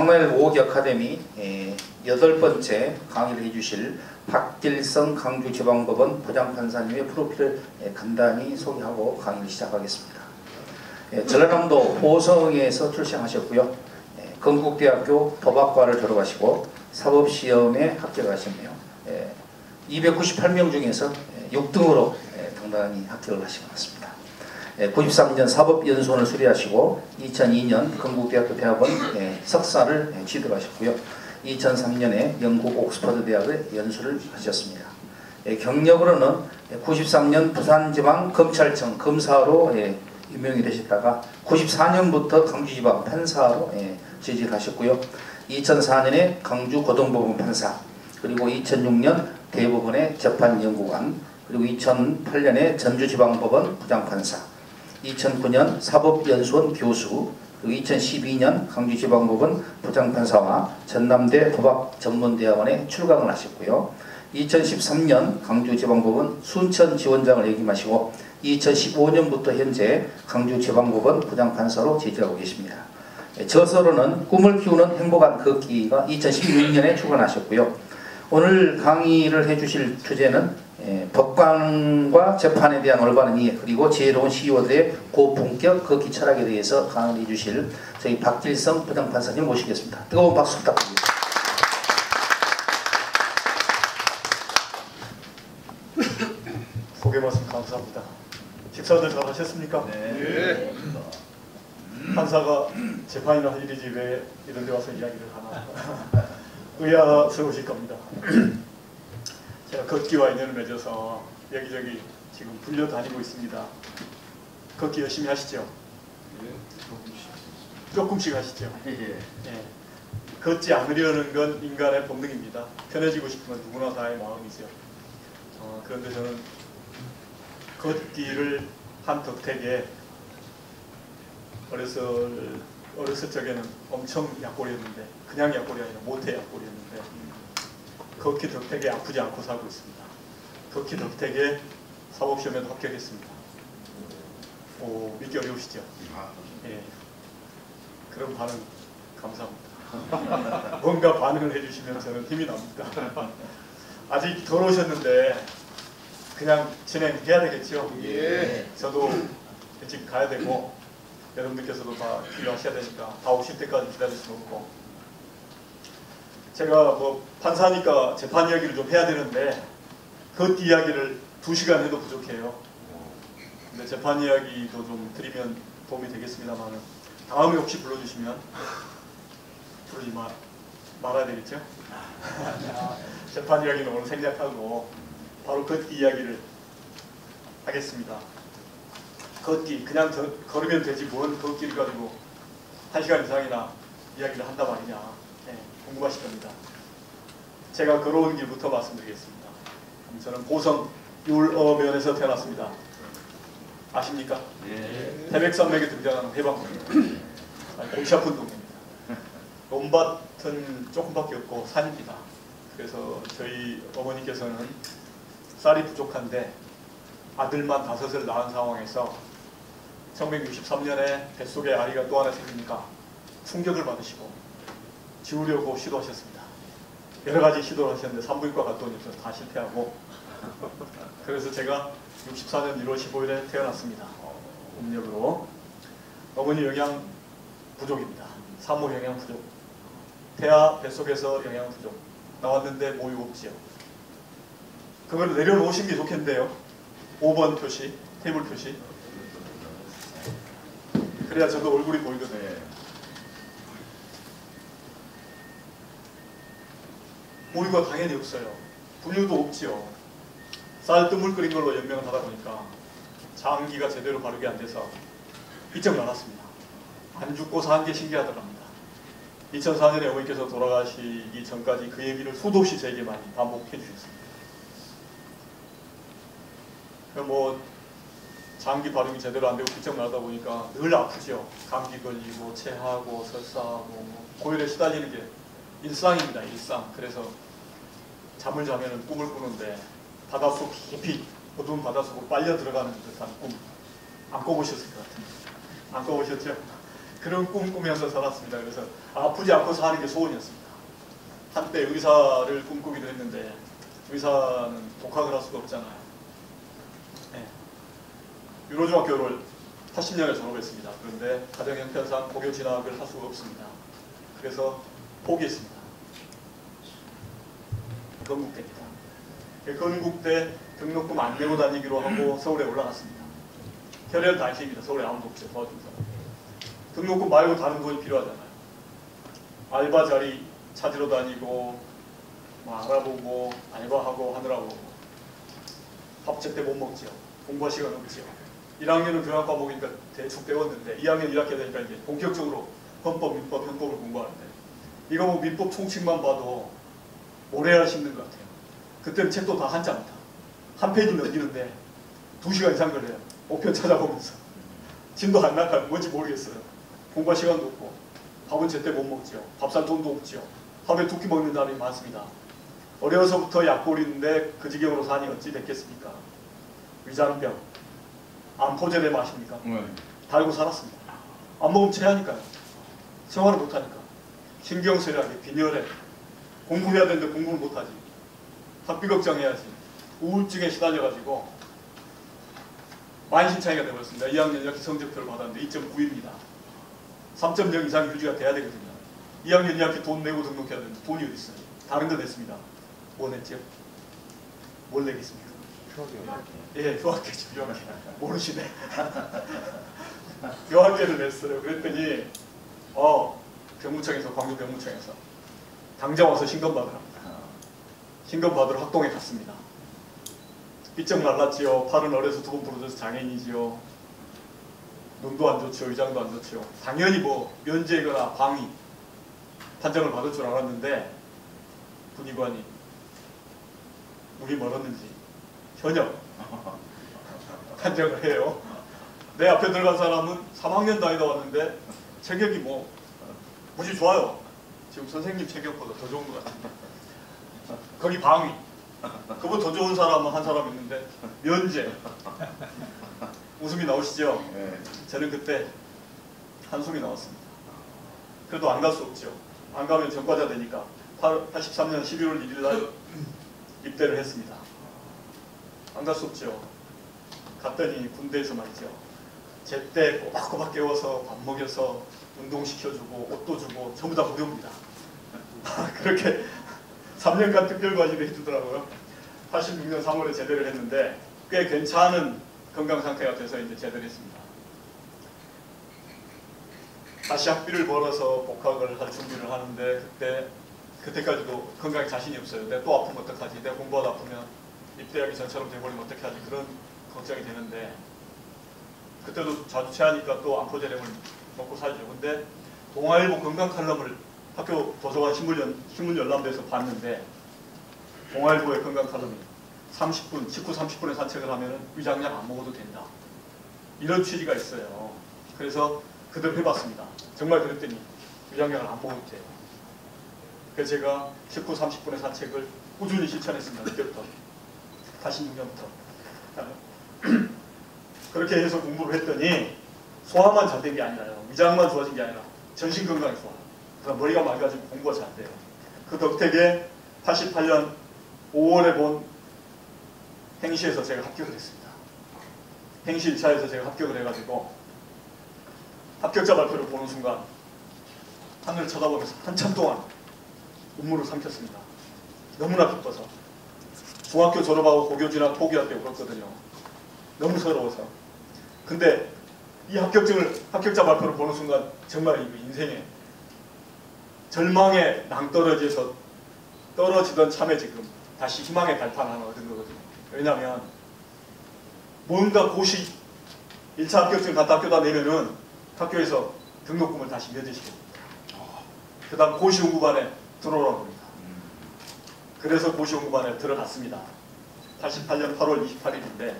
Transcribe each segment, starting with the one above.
광라일 5기 아카데미 8번째 강의를 해주실 박길성 강주지방법원 부장판사님의 프로필을 간단히 소개하고 강의를 시작하겠습니다. 전라남도 보성에서 출생하셨고요. 건국대학교 도박과를 졸업하시고 사법시험에 합격하셨네요. 298명 중에서 6등으로 당당히 합격을 하신 것 같습니다. 93년 사법연수원을 수료하시고 2002년 건국대학교 대학원 석사를 취득하셨고요. 2003년에 영국 옥스퍼드 대학의 연수를 하셨습니다. 경력으로는 93년 부산지방검찰청 검사로 임명이 되셨다가 94년부터 강주지방 판사로 재직하셨고요. 2004년에 강주고등법원 판사, 그리고 2006년 대법원의 재판연구관, 그리고 2008년에 전주지방법원 부장판사, 2009년 사법연수원 교수, 그리고 2012년 강주지방법원 부장판사와 전남대 도박전문대학원에 출강을 하셨고요. 2013년 강주지방법원 순천지원장을 역임하시고 2015년부터 현재 강주지방법원 부장판사로 재직하고 계십니다. 저서로는 꿈을 키우는 행복한 걷기가 2016년에 출간하셨고요. 오늘 강의를 해주실 주제는 법관과 재판에 대한 올바른 이해, 그리고 지혜로운 CEO들의 고품격 걷기 철학에 대해서 강의를 해주실 저희 박길성 부장판사님 모시겠습니다. 뜨거운 박수 부탁드립니다. 소개 말씀 감사합니다. 식사들 잘 하셨습니까? 네. 판사가 재판이나 할 일이지 왜 이런 데 와서 이야기를 하나 의아스러우실 겁니다. 제가 걷기와 인연을 맺어서 여기저기 지금 불려다니고 있습니다. 걷기 열심히 하시죠? 조금씩 하시죠? 예. 걷지 않으려는 건 인간의 본능입니다. 편해지고 싶은 건 누구나 다의 마음이죠. 그런데 저는 걷기를 한 덕택에 어렸을 적에는 엄청 약골이었는데, 그냥 약골이 아니라 모태 약골이었는데 걷기 덕택에 아프지 않고 살고 있습니다. 걷기 덕택에 사법시험에도 합격했습니다. 오, 믿기 어려우시죠? 예. 그런 반응 감사합니다. 뭔가 반응을 해주시면 저는 힘이 납니다. 아직 덜 오셨는데 그냥 진행해야 되겠죠? 예. 저도 일찍 가야 되고 여러분들께서도 다 필요하셔야 되니까 다 오실 때까지 기다릴 수는 없고, 제가 뭐 판사니까 재판 이야기를 좀 해야 되는데 걷기 이야기를 2시간 해도 부족해요. 근데 재판 이야기도 좀 드리면 도움이 되겠습니다만 다음에 혹시 불러주시면 부르지 말아야 되겠죠? 재판 이야기는 오늘 생략하고 바로 걷기 이야기를 하겠습니다. 걷기, 그냥 걸으면 되지 뭔 걷기를 가지고 1시간 이상이나 이야기를 한단 말이냐, 궁금하실 겁니다. 제가 걸어온 길부터 말씀드리겠습니다. 저는 보성 율어면에서 태어났습니다. 아십니까? 예. 태백산맥에 등장하는 해방군입니다. 골치 아픈 동네입니다. 논밭은 조금밖에 없고 산입니다. 그래서 저희 어머니께서는 쌀이 부족한데 아들만 5을 낳은 상황에서 1963년에 뱃속에 아이가 또 하나 생기니까 충격을 받으시고 지우려고 시도하셨습니다. 여러 가지 시도를 하셨는데 산부인과 갔더니 다 실패하고, 그래서 제가 64년 1월 15일에 태어났습니다. 음력으로. 어머니 영양 부족입니다. 산모 영양 부족. 태아 뱃속에서 영양 부족. 나왔는데 모유 없지요. 그걸 내려놓으신 게 좋겠는데요. 5번 표시, 테이블 표시. 그래야 저도 얼굴이 보이거든요. 모유가 당연히 없어요. 분유도 없지요. 쌀뜨물 끓인 걸로 연명을 하다 보니까 장기가 제대로 바르게 안 돼서 일찍 나갔습니다. 안 죽고 산 게 신기하더랍니다. 2004년에 어머니께서 돌아가시기 전까지 그 얘기를 수도 없이 제게 많이 반복해 주셨습니다. 뭐 장기 발육이 제대로 안 되고 일찍 나다 보니까 늘 아프죠. 감기 걸리고 체하고 설사하고 뭐 고열에 시달리는 게 일상입니다. 일상. 그래서 잠을 자면 꿈을 꾸는데 바닷속 깊이 어두운 바닷속으로 빨려 들어가는 듯한 꿈. 안 꿔보셨을 것 같은데. 안 꿔보셨죠? 그런 꿈 꾸면서 살았습니다. 그래서 아프지 않고 사는 게 소원이었습니다. 한때 의사를 꿈꾸기도 했는데 의사는 독학을 할 수가 없잖아요. 네. 유로중학교를 80년에 졸업했습니다. 그런데 가정 형편상 고교 진학을 할 수가 없습니다. 그래서 포기했습니다. 건국대입니다. 건국대 등록금 안 내고 다니기로 하고 서울에 올라갔습니다. 결연 단식입니다. 서울에 아무도 없어요. 도와준 사람. 등록금 말고 다른 돈이 필요하잖아요. 알바 자리 찾으러 다니고 뭐 알아보고 알바하고 하느라고 밥 제때 못 먹지요. 공부할 시간 없지요. 1학년은 교양 과목이니까 대충 배웠는데 2학년 1학기 되니까 이제 본격적으로 헌법, 민법, 형법을 공부하는데 이거 뭐 민법 총칙만 봐도 모래알 씹는 것 같아요. 그때는 책도 다 한자입니다. 한 페이지 넘기는데 2시간 이상 걸려요. 목표 찾아보면서. 진도 안 나가요. 뭔지 모르겠어요. 공부할 시간도 없고 밥은 제때 못 먹지요. 밥 살 돈도 없지요. 하루에 2끼 먹는 날이 많습니다. 어려서부터 약골인데 그 지경으로 사니 어찌 됐겠습니까? 위장병, 암포제대 마십니까? 달고 살았습니다. 안 먹으면 체하니까요. 생활을 못하니까. 신경쇠약에 빈혈에 공부해야 되는데 공부를 못하지. 학비 걱정해야지. 우울증에 시달려가지고 만신창이가 되어버렸습니다. 2학년 이렇게 성적표를 받았는데 2.9입니다. 3.0 이상 유지가 돼야 되거든요. 2학년 2학기 돈 내고 등록해야 되는데 돈이 어디 있어요? 다른 거 냈습니다. 뭐 냈죠? 뭘 내겠습니까? 예, 휴학계죠. 휴학계. 모르시네. 휴학계를 냈어요. 그랬더니 병무청에서, 광주 병무청에서 당장 와서 신검 받으랍니다. 신검 받으러 학동에 갔습니다. 삐쩍 말랐지요. 팔은 어려서 2번 부러져서 장애인이지요. 눈도 안 좋지요. 위장도 안 좋지요. 당연히 뭐 면제거나 방위 판정을 받을 줄 알았는데 군의관이 우리 멀었는지 현역 판정을 해요. 내 앞에 들어간 사람은 3학년 다니다 왔는데 체격이 뭐 무지 좋아요. 지금 선생님 체격보다 더 좋은 것 같은데 거기 방위 그보다 더 좋은 사람은 한 사람 있는데 면제. 웃음이 나오시죠? 저는 그때 한숨이 나왔습니다. 그래도 안 갈 수 없죠. 안 가면 전과자 되니까 83년 11월 1일 날 입대를 했습니다. 안 갈 수 없죠. 갔더니 군대에서 말이죠. 제때 꼬박꼬박 깨워서 밥 먹여서 운동시켜주고 옷도 주고 전부 다 무료입니다. 그렇게 3년간 특별과제를 해주더라고요. 86년 3월에 제대를 했는데 꽤 괜찮은 건강 상태가 돼서 이제 제대를 했습니다. 다시 학비를 벌어서 복학을 할 준비를 하는데 그때까지도 건강에 자신이 없어요. 내가 또 아프면 어떡하지? 내가 공부하다 아프면 입대하기 전처럼 돼버리면 어떻게 하지? 그런 걱정이 되는데 그때도 자주 체하니까 또 암포제рем을 먹고 살죠. 근데 동아일보 건강 칼럼을 학교 도서관 신문 열람대에서 봤는데 동아일보의 건강 칼럼이 30분, 식후 30분의 산책을 하면 위장약 안 먹어도 된다. 이런 취지가 있어요. 그래서 그대로 해봤습니다. 정말 그랬더니 위장약을 안 먹어도 돼요. 그래서 제가 식후 30분의 산책을 꾸준히 실천했습니다. 그때부터. 86년부터. 그렇게 해서 공부를 했더니 소화만 잘 된 게 아니라요. 위장만 좋아진 게 아니라 전신 건강이 좋아요. 그러니까 머리가 맑아지고 공부가 잘 돼요. 그 덕택에 88년 5월에 본 행시에서 제가 합격을 했습니다. 행시 1차에서 제가 합격을 해가지고 합격자 발표를 보는 순간 하늘을 쳐다보면서 한참 동안 눈물을 삼켰습니다. 너무나 기뻐서. 중학교 졸업하고 고교 진학 포기할 때 울었거든요. 너무 서러워서. 근데 이 합격자 발표를 보는 순간 정말 인생에 절망에 낭떠러지에서 떨어지던 참에 지금 다시 희망의 발판 하나 얻은 거거든요. 왜냐하면 뭔가 고시 1차 합격증 갖다 학교다 내면은 학교에서 등록금을 다시 면제시킵니다. 그 다음 고시 연구반에 들어오라고 합니다. 그래서 고시 연구반에 들어갔습니다. 88년 8월 28일인데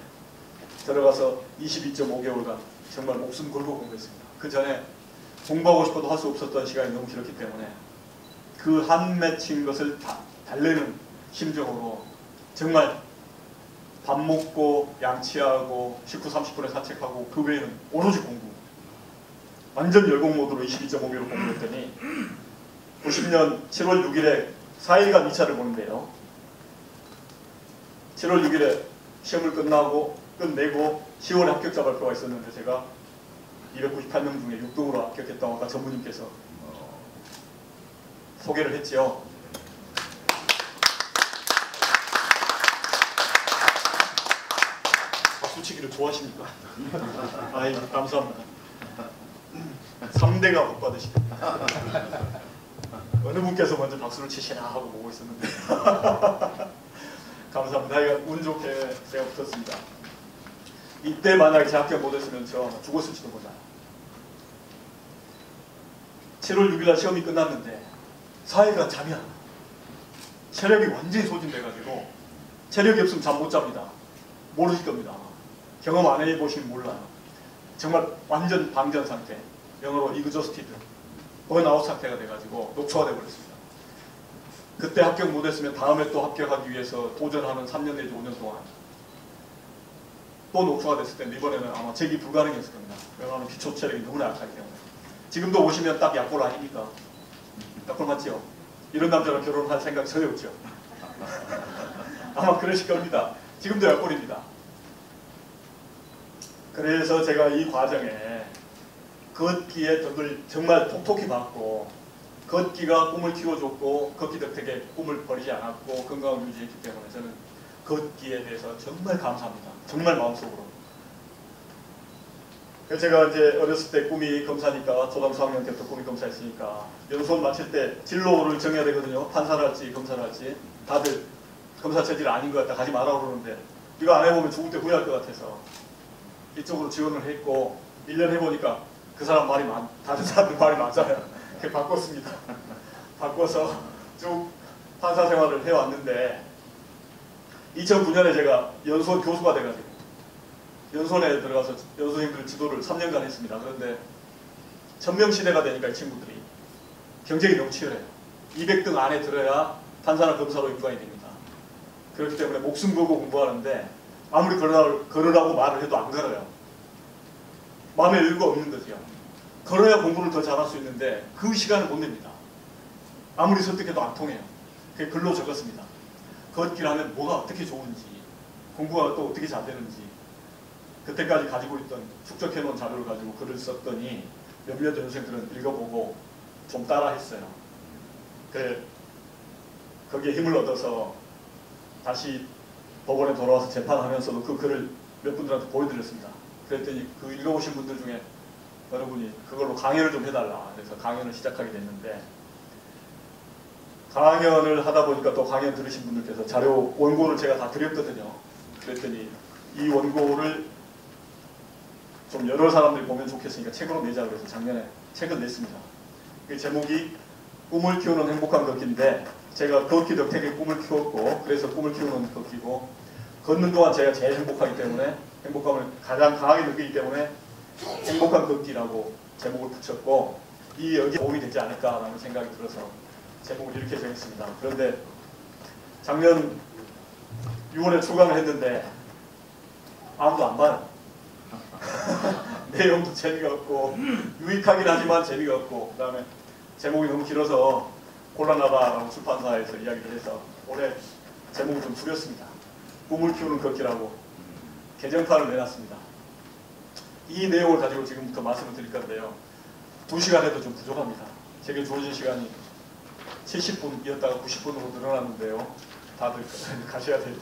들어가서 22.5개월간 정말 목숨 걸고 공부했습니다. 그 전에 공부하고 싶어도 할 수 없었던 시간이 너무 길었기 때문에 그 한 맺힌 것을 달래는 심정으로 정말 밥 먹고 양치하고 식후 30분에 산책하고 그 외에는 오로지 공부. 완전 열공 모드로 22.5km 공부했더니 90년 7월 6일에 4일간 2차를 보는데요. 7월 6일에 시험을 끝내고 10월에 합격자 발표가 있었는데 제가 298명 중에 6등으로 합격했다고 아까 전무님께서 소개를 했지요. 박수치기를 좋아하십니까? 아이, 감사합니다. 3대가 복 받으십니다. 어느 분께서 먼저 박수를 치시나 하고 보고 있었는데 감사합니다. 운 좋게 제가 붙었습니다. 이때 만약에 제 합격 못했으면 저 죽었을지도 몰라요. 7월 6일날 시험이 끝났는데 4일간 잠이 안 와요. 체력이 완전히 소진돼가지고 체력이 없으면 잠 못 잡니다. 모르실 겁니다. 경험 안 해보시면 몰라요. 정말 완전 방전 상태, 영어로 이그조스티드, 번아웃 상태가 돼가지고 녹초가 돼버렸습니다. 그때 합격 못했으면 다음에 또 합격하기 위해서 도전하는 3년 내지 5년 동안 또 녹초가 됐을 텐데 이번에는 아마 재기 불가능했을 겁니다. 왜냐하면 기초 체력이 너무나 약하기 때문에. 지금도 오시면 딱 약골 아닙니까? 약골 맞죠? 이런 남자랑 결혼할 생각 전혀 없죠? 아마 그러실 겁니다. 지금도 약골입니다. 그래서 제가 이 과정에 걷기에 덕을 정말 톡톡히 받고 걷기가 꿈을 키워줬고 걷기 덕택에 꿈을 버리지 않았고 건강을 유지했기 때문에 저는 걷기에 대해서 정말 감사합니다. 정말 마음속으로. 그래서 제가 이제 어렸을 때 꿈이 검사니까 초등학교 4학년 때부터 꿈이 검사였으니까 연수원 마칠 때 진로를 정해야 되거든요. 판사를 할지 검사를 할지. 다들 검사 체질 아닌 것 같다 가지 마라 그러는데 이거 안 해보면 죽을 때 후회할 것 같아서 이쪽으로 지원을 했고 1년 해보니까 그 사람 말이 다른 사람들 말이 맞아요. 그래서 바꿨습니다. 바꿔서 쭉 판사 생활을 해왔는데 2009년에 제가 연수원 교수가 돼가지고 연수원에 들어가서 연수생들 지도를 3년간 했습니다. 그런데 1000명 시대가 되니까 이 친구들이 경쟁이 너무 치열해요. 200등 안에 들어야 판사나 검사로 인정이 됩니다. 그렇기 때문에 목숨 걸고 공부하는데 아무리 걸으라고 말을 해도 안 걸어요. 마음에 여유가 없는 거죠. 걸어야 공부를 더 잘할 수 있는데 그 시간을 못 냅니다. 아무리 설득해도 안 통해요. 그게 글로 적었습니다. 걷기라면 뭐가 어떻게 좋은지, 공부가 또 어떻게 잘 되는지 그때까지 가지고 있던 축적해놓은 자료를 가지고 글을 썼더니 몇몇 연수생들은 읽어보고 좀 따라했어요. 거기에 힘을 얻어서 다시 법원에 돌아와서 재판하면서도 그 글을 몇 분들한테 보여드렸습니다. 그랬더니 그 읽어보신 분들 중에 어느 분이 그걸로 강연을 좀 해달라. 그래서 강연을 시작하게 됐는데 강연을 하다 보니까 또 강연 들으신 분들께서 자료 원고를 제가 다 드렸거든요. 그랬더니 이 원고를 좀 여러 사람들이 보면 좋겠으니까 책으로 내자 그래서 작년에 책을 냈습니다. 그 제목이 꿈을 키우는 행복한 걷기인데 제가 걷기 덕택에 꿈을 키웠고 그래서 꿈을 키우는 걷기고 걷는 동안 제가 제일 행복하기 때문에 행복감을 가장 강하게 느끼기 때문에 행복한 걷기라고 제목을 붙였고 이 여기에 도움이 되지 않을까라는 생각이 들어서 제목을 이렇게 정했습니다. 그런데 작년 6월에 출간을 했는데 아무도 안 봐요. 내용도 재미가 없고 유익하긴 하지만 재미가 없고 그 다음에 제목이 너무 길어서 곤란하다라고 출판사에서 이야기를 해서 올해 제목을 좀 줄였습니다. 꿈을 키우는 걷기라고 개정판을 내놨습니다. 이 내용을 가지고 지금부터 말씀을 드릴 건데요. 2시간 해도 좀 부족합니다. 제게 주어진 시간이 70분이었다가 90분으로 늘어났는데요. 다들 가셔야 되고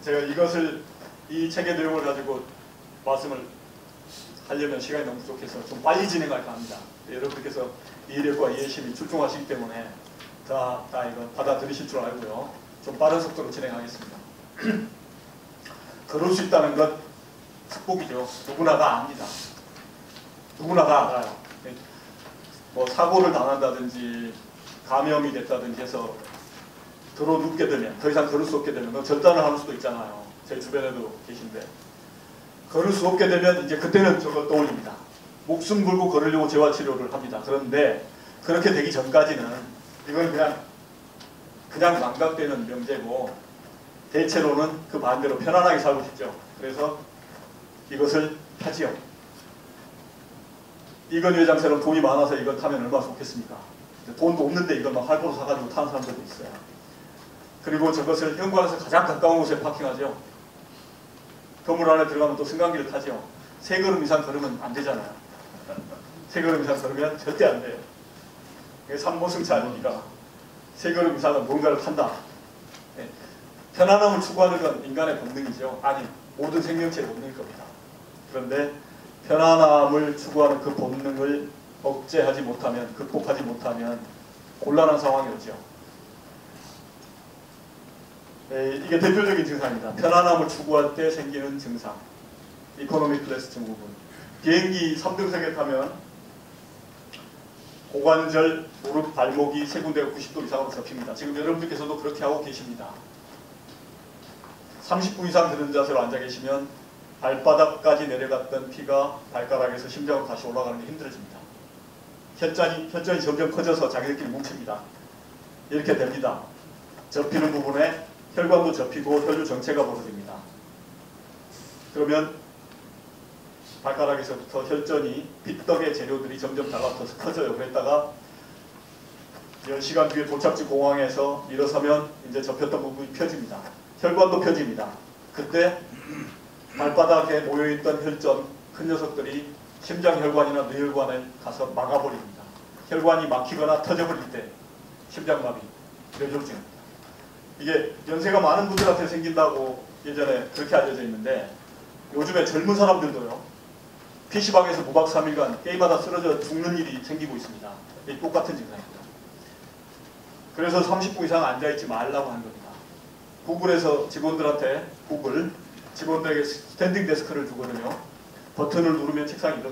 제가 이 책의 내용을 가지고 말씀을 하려면 시간이 너무 부족해서 좀 빨리 진행할까 합니다. 여러분께서 이해력과 이해심이 출중하시기 때문에 다 이거 받아들이실 줄 알고요. 좀 빠른 속도로 진행하겠습니다. 걸을 수 있다는 것 축복이죠. 누구나 다 압니다. 누구나 다 알아요. 뭐 사고를 당한다든지 감염이 됐다든지 해서 들어 눕게 되면 더 이상 걸을 수 없게 되면 절단을 하는 수도 있잖아요. 제 주변에도 계신데 걸을 수 없게 되면 이제 그때는 저거 떠올립니다. 목숨 걸고 걸으려고 재활치료를 합니다. 그런데 그렇게 되기 전까지는 이건 그냥 망각되는 명제고 대체로는 그 반대로 편안하게 살고 싶죠. 그래서 이것을 하지요. 이건희 회장처럼 돈이 많아서 이걸 타면 얼마나 좋겠습니까? 돈도 없는데 이걸 막 할부로 사가지고 타는 사람들도 있어요. 그리고 저것을 현관에서 가장 가까운 곳에 파킹하죠. 건물 안에 들어가면 또 승강기를 타죠. 3걸음 이상 걸으면 안 되잖아요. 3걸음 이상 걸으면 절대 안 돼요. 이게 삼보승차 아닙니까? 3걸음 이상은 뭔가를 탄다. 네. 편안함을 추구하는 건 인간의 본능이죠. 아니, 모든 생명체의 본능일 겁니다. 그런데 편안함을 추구하는 그 본능을 억제하지 못하면, 극복하지 못하면 곤란한 상황이 오죠. 네, 이게 대표적인 증상입니다. 편안함을 추구할 때 생기는 증상. 이코노미 클래스 증후군. 비행기 3등석에 타면 고관절, 무릎, 발목이 세 군데가 90도 이상으로 접힙니다. 지금 여러분들께서도 그렇게 하고 계십니다. 30분 이상 드는 자세로 앉아 계시면 발바닥까지 내려갔던 피가 발가락에서 심장으로 다시 올라가는 게 힘들어집니다. 혈전이 점점 커져서 자기들끼리 뭉칩니다. 이렇게 됩니다. 접히는 부분에 혈관도 접히고 혈류 정체가 벌어집니다. 그러면 발가락에서부터 혈전이 빗떡의 재료들이 점점 달라붙어서 커져요. 그랬다가 10시간 뒤에 도착지 공항에서 일어서면 이제 접혔던 부분이 펴집니다. 혈관도 펴집니다. 그때 발바닥에 모여있던 혈전, 큰 녀석들이 심장혈관이나 뇌혈관에 가서 막아버립니다. 혈관이 막히거나 터져버릴 때 심장마비, 뇌졸중입니다. 이게 연세가 많은 분들한테 생긴다고 예전에 그렇게 알려져 있는데 요즘에 젊은 사람들도요. PC방에서 무박 3일간 게임하다 쓰러져 죽는 일이 생기고 있습니다. 이게 똑같은 증상입니다. 그래서 30분 이상 앉아있지 말라고 하는 겁니다. 구글에서 직원들한테 직원들에게 스탠딩 데스크를 주거든요. 버튼을 누르면 책상이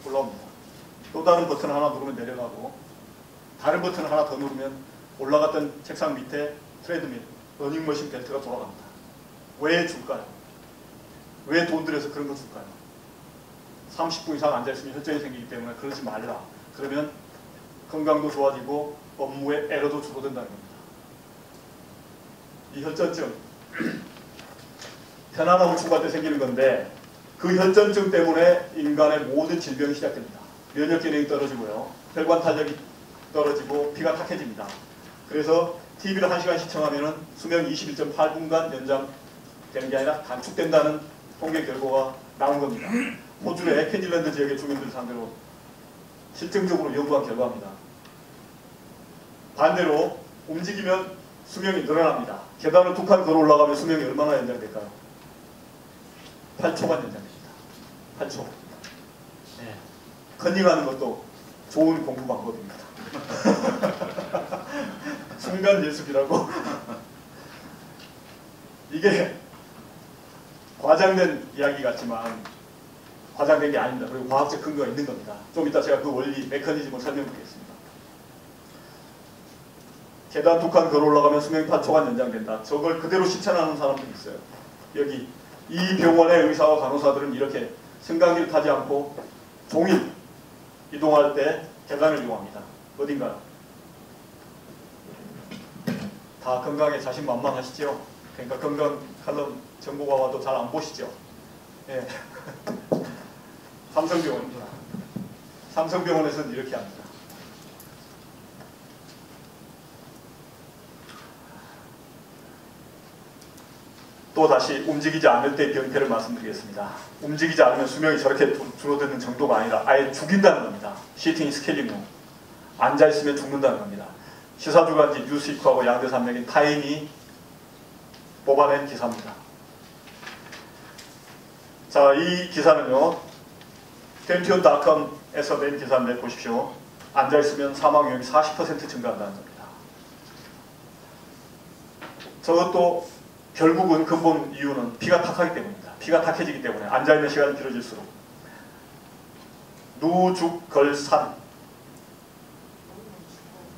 올라옵니다. 또 다른 버튼 하나 누르면 내려가고 다른 버튼 하나 더 누르면 올라갔던 책상 밑에 트레드밀, 러닝머신 벨트가 돌아갑니다. 왜 줄까요? 왜 돈 들여서 그런 거 줄까요? 30분 이상 앉아있으면 혈전이 생기기 때문에 그러지 말라. 그러면 건강도 좋아지고 업무의 에러도 줄어든다는 겁니다. 이 혈전증, 편안함을 추구할 때 생기는 건데 그 혈전증 때문에 인간의 모든 질병이 시작됩니다. 면역 기능이 떨어지고요. 혈관 탄력이 떨어지고 피가 탁해집니다. 그래서 TV를 1시간 시청하면 수명이 21.8분간 연장되는 게 아니라 단축된다는 통계 결과가 나온 겁니다. 호주의 퀸즐랜드 지역의 주민들 상대로 실증적으로 연구한 결과입니다. 반대로 움직이면 수명이 늘어납니다. 계단을 2칸 걸어 올라가면 수명이 얼마나 연장될까요? 8초간 연장됩니다. 8초. 네. 컨닝하는 것도 좋은 공부 방법입니다. 순간 예습이라고. 이게 과장된 이야기 같지만 과장된 게 아닙니다. 그리고 과학적 근거가 있는 겁니다. 좀 이따 제가 그 원리, 메커니즘을 설명드리겠습니다. 계단 2칸 걸어 올라가면 수명이 8초간 연장된다. 저걸 그대로 실천하는 사람들이 있어요. 여기 이 병원의 의사와 간호사들은 이렇게 승강기를 타지 않고 종일 이동할 때 계단을 이용합니다. 어딘가요? 다 건강에 자신만만하시죠? 그러니까 건강 칼럼 정보가 와도 잘 안 보시죠? 예. 삼성병원입니다. 삼성병원에서는 이렇게 합니다. 또 다시 움직이지 않을 때의 병폐를 말씀드리겠습니다. 움직이지 않으면 수명이 저렇게 줄어드는 정도가 아니라 아예 죽인다는 겁니다. 시팅 스케일링 후. 앉아있으면 죽는다는 겁니다. 시사주간지 뉴스위크하고 양대산맥인 타임이 뽑아낸 기사입니다. 자, 이 기사는요. 펜티온닷컴에서 낸 기사인데 보십시오. 앉아있으면 사망 위험이 40% 증가한다는 겁니다. 저것도 결국은 근본 이유는 피가 탁하기 때문입니다. 피가 탁해지기 때문에 앉아있는 시간이 길어질수록. 누죽걸산.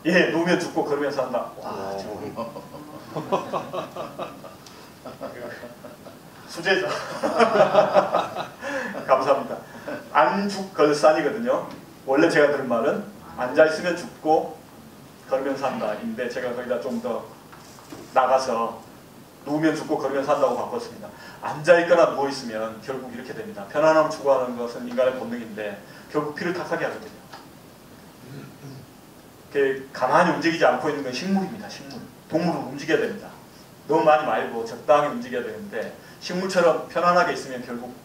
예, 누우면 죽고 걸으면 산다. 와, 수제자. 감사합니다. 안죽걸산이거든요. 원래 제가 들은 말은 앉아있으면 죽고 걸으면 산다인데 제가 거기다 좀 더 나가서 누우면 죽고 걸으면 산다고 바꿨습니다. 앉아있거나 누워있으면 결국 이렇게 됩니다. 편안함을 추구하는 것은 인간의 본능인데 결국 피를 탁하게 하거든요. 가만히 움직이지 않고 있는 건 식물입니다. 식물. 동물은 움직여야 됩니다. 너무 많이 말고 적당히 움직여야 되는데 식물처럼 편안하게 있으면 결국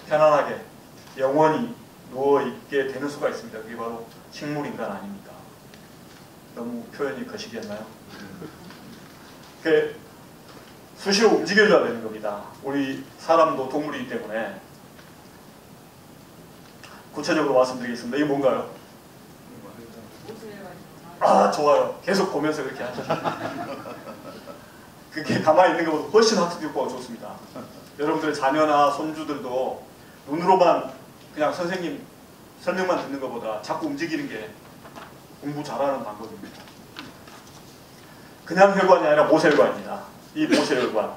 편안하게 영원히 누워있게 되는 수가 있습니다. 그게 바로 식물인간 아닙니까? 너무 표현이 거시기였나요? 수시로 움직여줘야 되는 겁니다. 우리 사람도 동물이기 때문에. 구체적으로 말씀드리겠습니다. 이게 뭔가요? 아, 좋아요. 계속 보면서 그렇게 하시죠. 그게 가만히 있는 것보다 훨씬 학습 효과가 좋습니다. 여러분들의 자녀나 손주들도 눈으로만 그냥 선생님 설명만 듣는 것보다 자꾸 움직이는 게 공부 잘하는 방법입니다. 그냥 혈관이 아니라 모세혈관입니다. 이 모세혈관.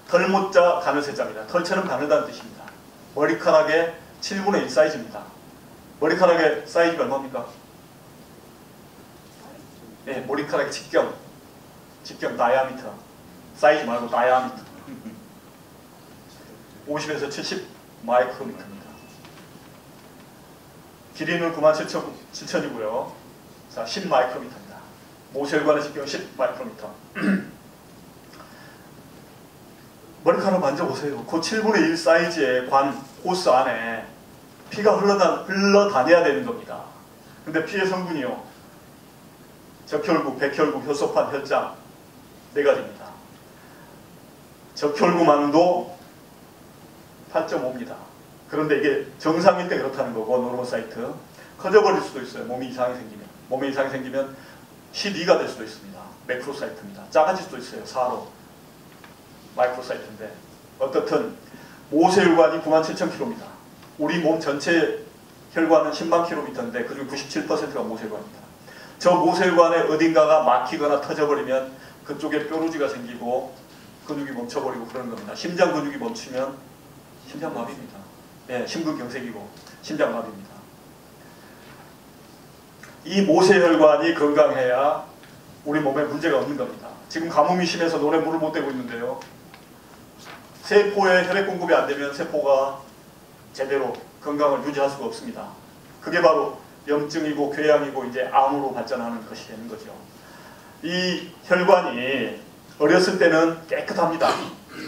털모자 가늘새자입니다. 털처럼 가늘다는 뜻입니다. 머리카락의 7분의 1 사이즈입니다. 머리카락의 사이즈가 얼마입니까? 네, 머리카락의 직경 다이아미터. 사이즈 말고 다이아미터. 50에서 70 마이크로미터입니다. 길이는 97,000이고요. 자, 10 마이크로미터입니다. 모세혈관의 직경은 10 마이크로미터. 머리카락 만져보세요. 그 7분의 1 사이즈의 호스 안에 피가 흘러다녀야 되는 겁니다. 근데 피의 성분이요. 적혈구, 백혈구, 혈소판, 혈장 4가지입니다. 적혈구만도 8.5입니다. 그런데 이게 정상일 때 그렇다는 거고 노르모사이트. 커져버릴 수도 있어요. 몸에 이상이 생기면 12가 될 수도 있습니다. 매크로사이트입니다. 작아질 수도 있어요. 4로. 마이크로사이트인데 어떻든 모세혈관이 97,000km입니다. 우리 몸 전체 혈관은 10만 km인데 그중 97%가 모세혈관입니다. 저 모세혈관의 어딘가가 막히거나 터져버리면 그쪽에 뾰루지가 생기고 근육이 멈춰버리고 그러는 겁니다. 심장 근육이 멈추면 심장마비입니다. 네, 심근경색이고 심장마비입니다. 이 모세혈관이 건강해야 우리 몸에 문제가 없는 겁니다. 지금 가뭄이 심해서 노래 물을 못 대고 있는데요. 세포에 혈액 공급이 안 되면 세포가 제대로 건강을 유지할 수가 없습니다. 그게 바로 염증이고 궤양이고 이제 암으로 발전하는 것이 되는 거죠. 이 혈관이 어렸을 때는 깨끗합니다.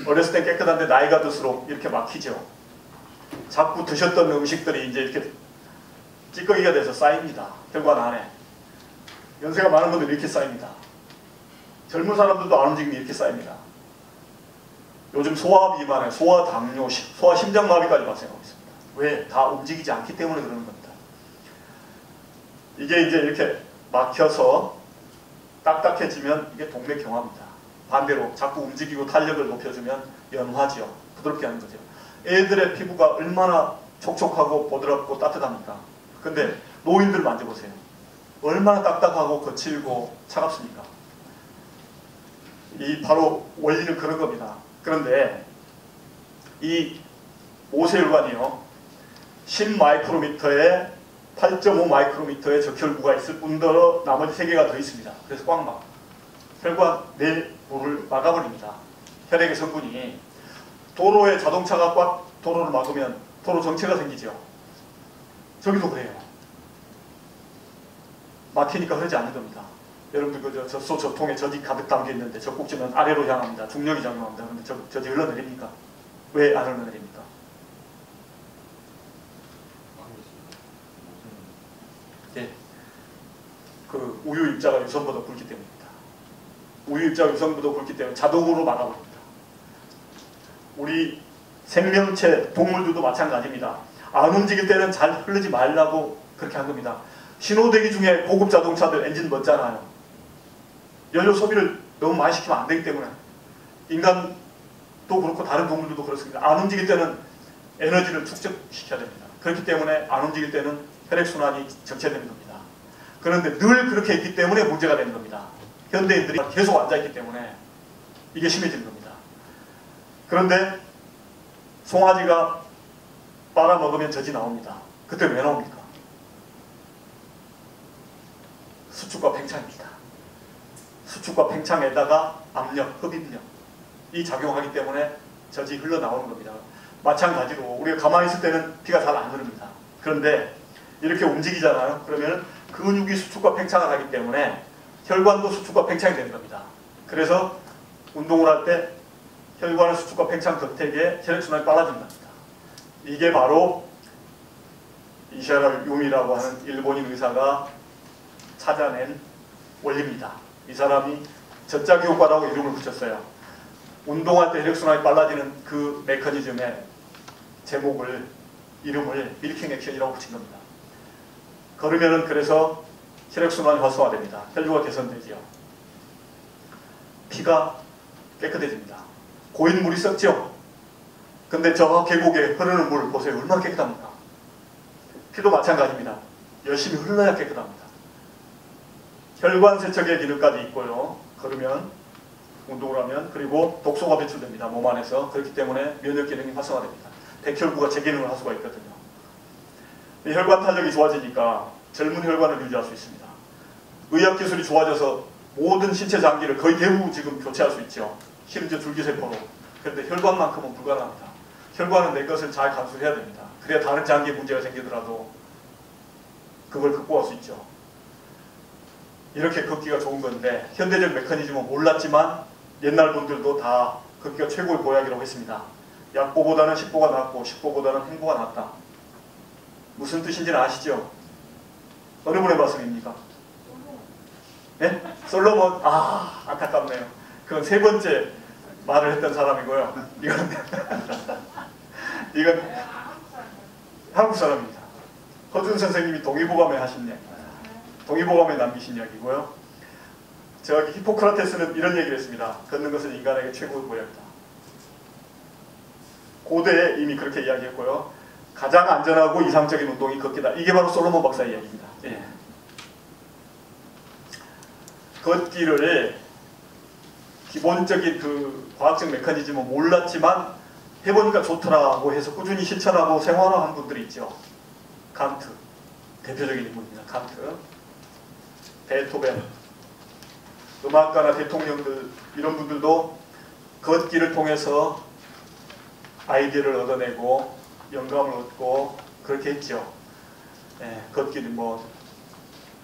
어렸을 때 깨끗한데 나이가 들수록 이렇게 막히죠. 자꾸 드셨던 음식들이 이제 이렇게 찌꺼기가 돼서 쌓입니다. 혈관 안에. 연세가 많은 분들이 이렇게 쌓입니다. 젊은 사람들도 안 움직이면 이렇게 쌓입니다. 요즘 소아비만에 소아당뇨, 소아심장마비까지 발생하고 있습니다. 왜? 다 움직이지 않기 때문에 그러는 겁니다. 이게 이제 이렇게 막혀서 딱딱해지면 이게 동맥경화입니다. 반대로 자꾸 움직이고 탄력을 높여주면 연화지요. 부드럽게 하는 거죠. 애들의 피부가 얼마나 촉촉하고 보드랍고 따뜻합니까? 근데 노인들 만져보세요. 얼마나 딱딱하고 거칠고 차갑습니까? 이 바로 원리는 그런 겁니다. 그런데 이 모세혈관이요. 10 마이크로미터에 8.5 마이크로미터의 적혈구가 있을 뿐더러 나머지 3개가 더 있습니다. 그래서 꽉 막 혈관 내부를 막아버립니다. 혈액의 성분이 도로에 자동차가 꽉 도로를 막으면 도로 정체가 생기죠. 저기도 그래요. 막히니까 흐르지 않는 겁니다. 여러분들 저 통에 젖이 가득 담겨 있는데 젖꼭지는 아래로 향합니다. 중력이 작용합니다. 그런데 젖이 흘러내립니까? 왜 안 흘러내립니까? 예, 그 우유 입자가 유선보다 굵기 때문입니다. 우유 입자가 유선보다 굵기 때문에 자동으로 막아버립니다. 우리 생명체 동물들도 마찬가지입니다. 안 움직일 때는 잘 흐르지 말라고 그렇게 한 겁니다. 신호대기 중에 고급 자동차들 엔진 멋잖아요. 연료 소비를 너무 많이 시키면 안 되기 때문에 인간도 그렇고 다른 동물들도 그렇습니다. 안 움직일 때는 에너지를 축적시켜야 됩니다. 그렇기 때문에 안 움직일 때는 혈액순환이 정체되는 겁니다. 그런데 늘 그렇게 있기 때문에 문제가 되는 겁니다. 현대인들이 계속 앉아있기 때문에 이게 심해지는 겁니다. 그런데 송아지가 빨아먹으면 젖이 나옵니다. 그때 왜 나옵니까? 수축과 팽창입니다. 수축과 팽창에다가 압력, 흡입력 이 작용하기 때문에 젖이 흘러나오는 겁니다. 마찬가지로 우리가 가만히 있을 때는 피가 잘 안 흐릅니다. 그런데 이렇게 움직이잖아요. 그러면 근육이 수축과 팽창을 하기 때문에 혈관도 수축과 팽창이 되는 겁니다. 그래서 운동을 할 때 혈관의 수축과 팽창 덕택에 혈액순환이 빨라진답니다. 이게 바로 이샤라 유미라고 하는 일본인 의사가 찾아낸 원리입니다. 이 사람이 젖자기 효과라고 이름을 붙였어요. 운동할 때 혈액순환이 빨라지는 그 메커니즘의 이름을 밀킹 액션이라고 붙인 겁니다. 걸으면은 그래서 혈액순환이 활성화됩니다. 혈류가 개선되지요. 피가 깨끗해집니다. 고인 물이 썩죠? 근데 저 계곡에 흐르는 물 보세요. 얼마나 깨끗합니까? 피도 마찬가지입니다. 열심히 흘러야 깨끗합니다. 혈관 세척의 기능까지 있고요. 걸으면, 운동을 하면, 그리고 독소가 배출됩니다. 몸 안에서. 그렇기 때문에 면역 기능이 활성화됩니다. 백혈구가 재기능을 할 수가 있거든요. 이 혈관 탄력이 좋아지니까 젊은 혈관을 유지할 수 있습니다. 의학 기술이 좋아져서 모든 신체 장기를 거의 대부분 지금 교체할 수 있죠. 심지어 줄기세포로. 그런데 혈관만큼은 불가능합니다. 혈관은 내 것을 잘 감수해야 됩니다. 그래야 다른 장기에 문제가 생기더라도 그걸 극복할 수 있죠. 이렇게 걷기가 좋은 건데 현대적 메커니즘은 몰랐지만 옛날 분들도 다 걷기가 최고의 보약이라고 했습니다. 약보보다는 식보가 낫고 식보보다는 행보가 낫다. 무슨 뜻인지는 아시죠? 어느 분의 말씀입니까? 네? 솔로몬. 아, 안타깝네요. 그건 세 번째 말을 했던 사람이고요. 이건 한국 사람입니다. 허준 선생님이 동의보감에 하신 이야기, 동의보감에 남기신 이야기고요. 저기 히포크라테스는 이런 얘기를 했습니다. 걷는 것은 인간에게 최고의 보약이다. 고대에 이미 그렇게 이야기했고요. 가장 안전하고 이상적인 운동이 걷기다. 이게 바로 솔로몬 박사의 이야기입니다. 예. 걷기를 기본적인 그 과학적 메커니즘은 몰랐지만 해보니까 좋더라고 해서 꾸준히 실천하고 생활화한 분들이 있죠. 칸트, 대표적인 인물입니다. 칸트, 베토벤, 음악가나 대통령들 이런 분들도 걷기를 통해서 아이디어를 얻어내고 영감을 얻고 그렇게 했죠. 예, 걷기를 뭐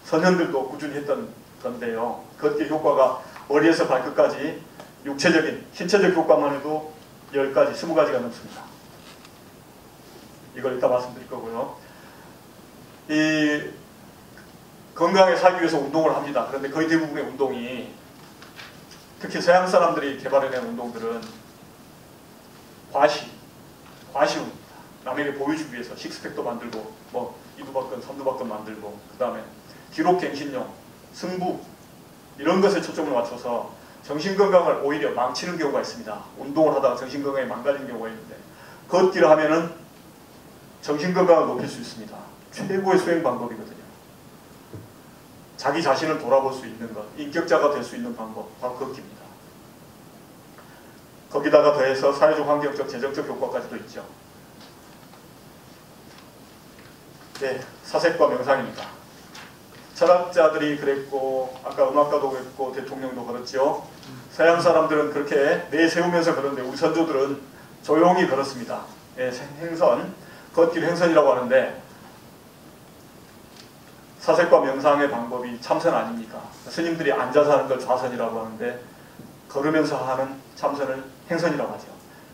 선현들도 꾸준히 했던 건데요. 걷기 효과가 머리에서 발끝까지 육체적인 신체적 효과만 해도 10가지, 20가지가 넘습니다. 이걸 이따 말씀드릴 거고요. 이 건강하게 살기 위해서 운동을 합니다. 그런데 거의 대부분의 운동이 특히 서양 사람들이 개발해낸 운동들은 과시운입니다. 남에게 보여주기 위해서 식스팩도 만들고 뭐 이두박근, 삼두박근 만들고 그 다음에 기록갱신용, 승부 이런 것에 초점을 맞춰서 정신건강을 오히려 망치는 경우가 있습니다. 운동을 하다가 정신건강이 망가지는 경우가 있는데 걷기를 하면은 정신건강을 높일 수 있습니다. 최고의 수행 방법이거든요. 자기 자신을 돌아볼 수 있는 것, 인격자가 될 수 있는 방법, 바로 걷기입니다. 거기다가 더해서 사회적, 환경적, 재정적 효과까지도 있죠. 네, 사색과 명상입니다. 철학자들이 그랬고 아까 음악가도 그랬고 대통령도 그렇죠. 서양 사람들은 그렇게 내세우면서 그러는데 우리 선조들은 조용히 걸었습니다. 예, 행선, 걷기를 행선이라고 하는데 사색과 명상의 방법이 참선 아닙니까? 스님들이 앉아서 하는 걸 좌선이라고 하는데 걸으면서 하는 참선을 행선이라고 하죠.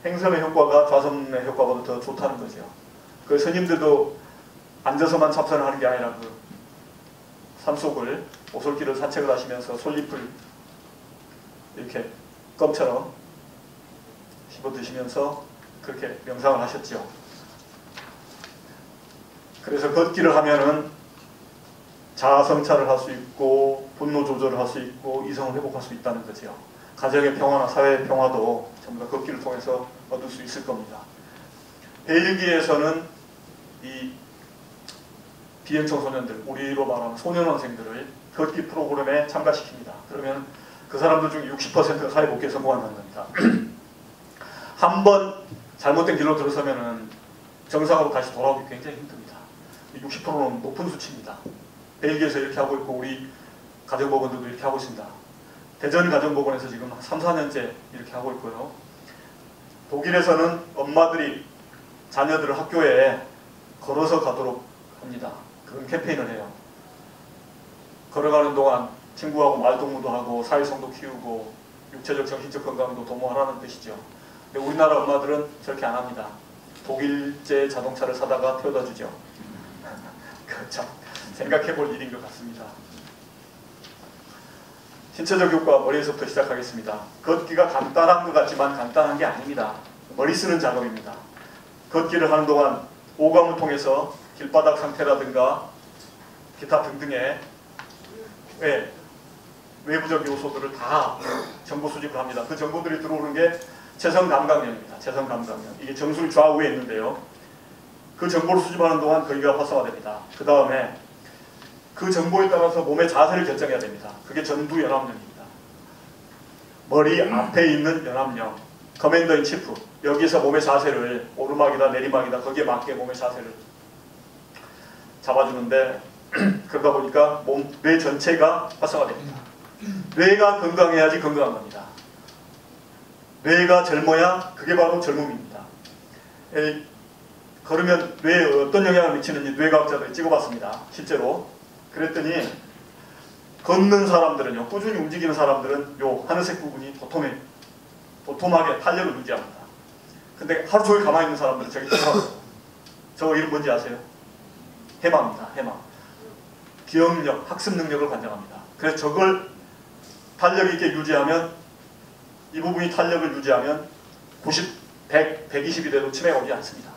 행선의 효과가 좌선의 효과보다 더 좋다는 거죠. 그 스님들도 앉아서만 참선을 하는 게 아니라 그 산속을 오솔길을 산책을 하시면서 솔잎을 이렇게 껌처럼 씹어 드시면서 그렇게 명상을 하셨죠. 그래서 걷기를 하면은 자아 성찰을 할 수 있고 분노 조절을 할 수 있고 이성을 회복할 수 있다는 거죠. 가정의 평화나 사회의 평화도 전부 다 걷기를 통해서 얻을 수 있을 겁니다. 벨기에에서는 이 비행청소년들, 우리로 말하는 소년원생들을 걷기 프로그램에 참가시킵니다. 그러면 그 사람들 중 60%가 사회복귀에 성공한다는 겁니다. 한 번 잘못된 길로 들어서면은 정상으로 다시 돌아오기 굉장히 힘듭니다. 60%는 높은 수치입니다. 벨기에에서 이렇게 하고 있고 우리 가정법원들도 이렇게 하고 있습니다. 대전가정법원에서 지금 3, 4년째 이렇게 하고 있고요. 독일에서는 엄마들이 자녀들을 학교에 걸어서 가도록 합니다. 그런 캠페인을 해요. 걸어가는 동안 친구하고 말동무도 하고 사회성도 키우고 육체적 정신적 건강도 도모하라는 뜻이죠. 근데 우리나라 엄마들은 저렇게 안 합니다. 독일제 자동차를 사다가 태워다 주죠. 참 생각해 볼 일인 것 같습니다. 신체적 효과 머리에서부터 시작하겠습니다. 걷기가 간단한 것 같지만 간단한 게 아닙니다. 머리 쓰는 작업입니다. 걷기를 하는 동안 오감을 통해서 길바닥 상태라든가 기타 등등의 외부적 요소들을 다 정보 수집을 합니다. 그 정보들이 들어오는 게 체성감각면입니다. 체성감각면. 이게 정수리 좌우에 있는데요. 그 정보를 수집하는 동안 거기가 활성화됩니다. 그 다음에 그 정보에 따라서 몸의 자세를 결정해야 됩니다. 그게 전두연합령입니다. 머리 앞에 있는 연합령, 커맨더 인 치프. 여기서 몸의 자세를 오르막이다 내리막이다 거기에 맞게 몸의 자세를 잡아주는데 그러다 보니까 뇌 전체가 활성화됩니다. 뇌가 건강해야지 건강한 겁니다. 뇌가 젊어야 그게 바로 젊음입니다. 걸으면 뇌에 어떤 영향을 미치는지 뇌과학자들이 찍어봤습니다. 실제로. 그랬더니 걷는 사람들은요, 꾸준히 움직이는 사람들은 요 하늘색 부분이 도톰하게 탄력을 유지합니다. 근데 하루 종일 가만히 있는 사람들은 저기 떠나요. 저거 이름 뭔지 아세요? 해마입니다. 해마. 기억력, 학습 능력을 관장합니다. 그래서 저걸 탄력 있게 유지하면 이 부분이 탄력을 유지하면 90, 100, 120이 돼도 치매가 오지 않습니다.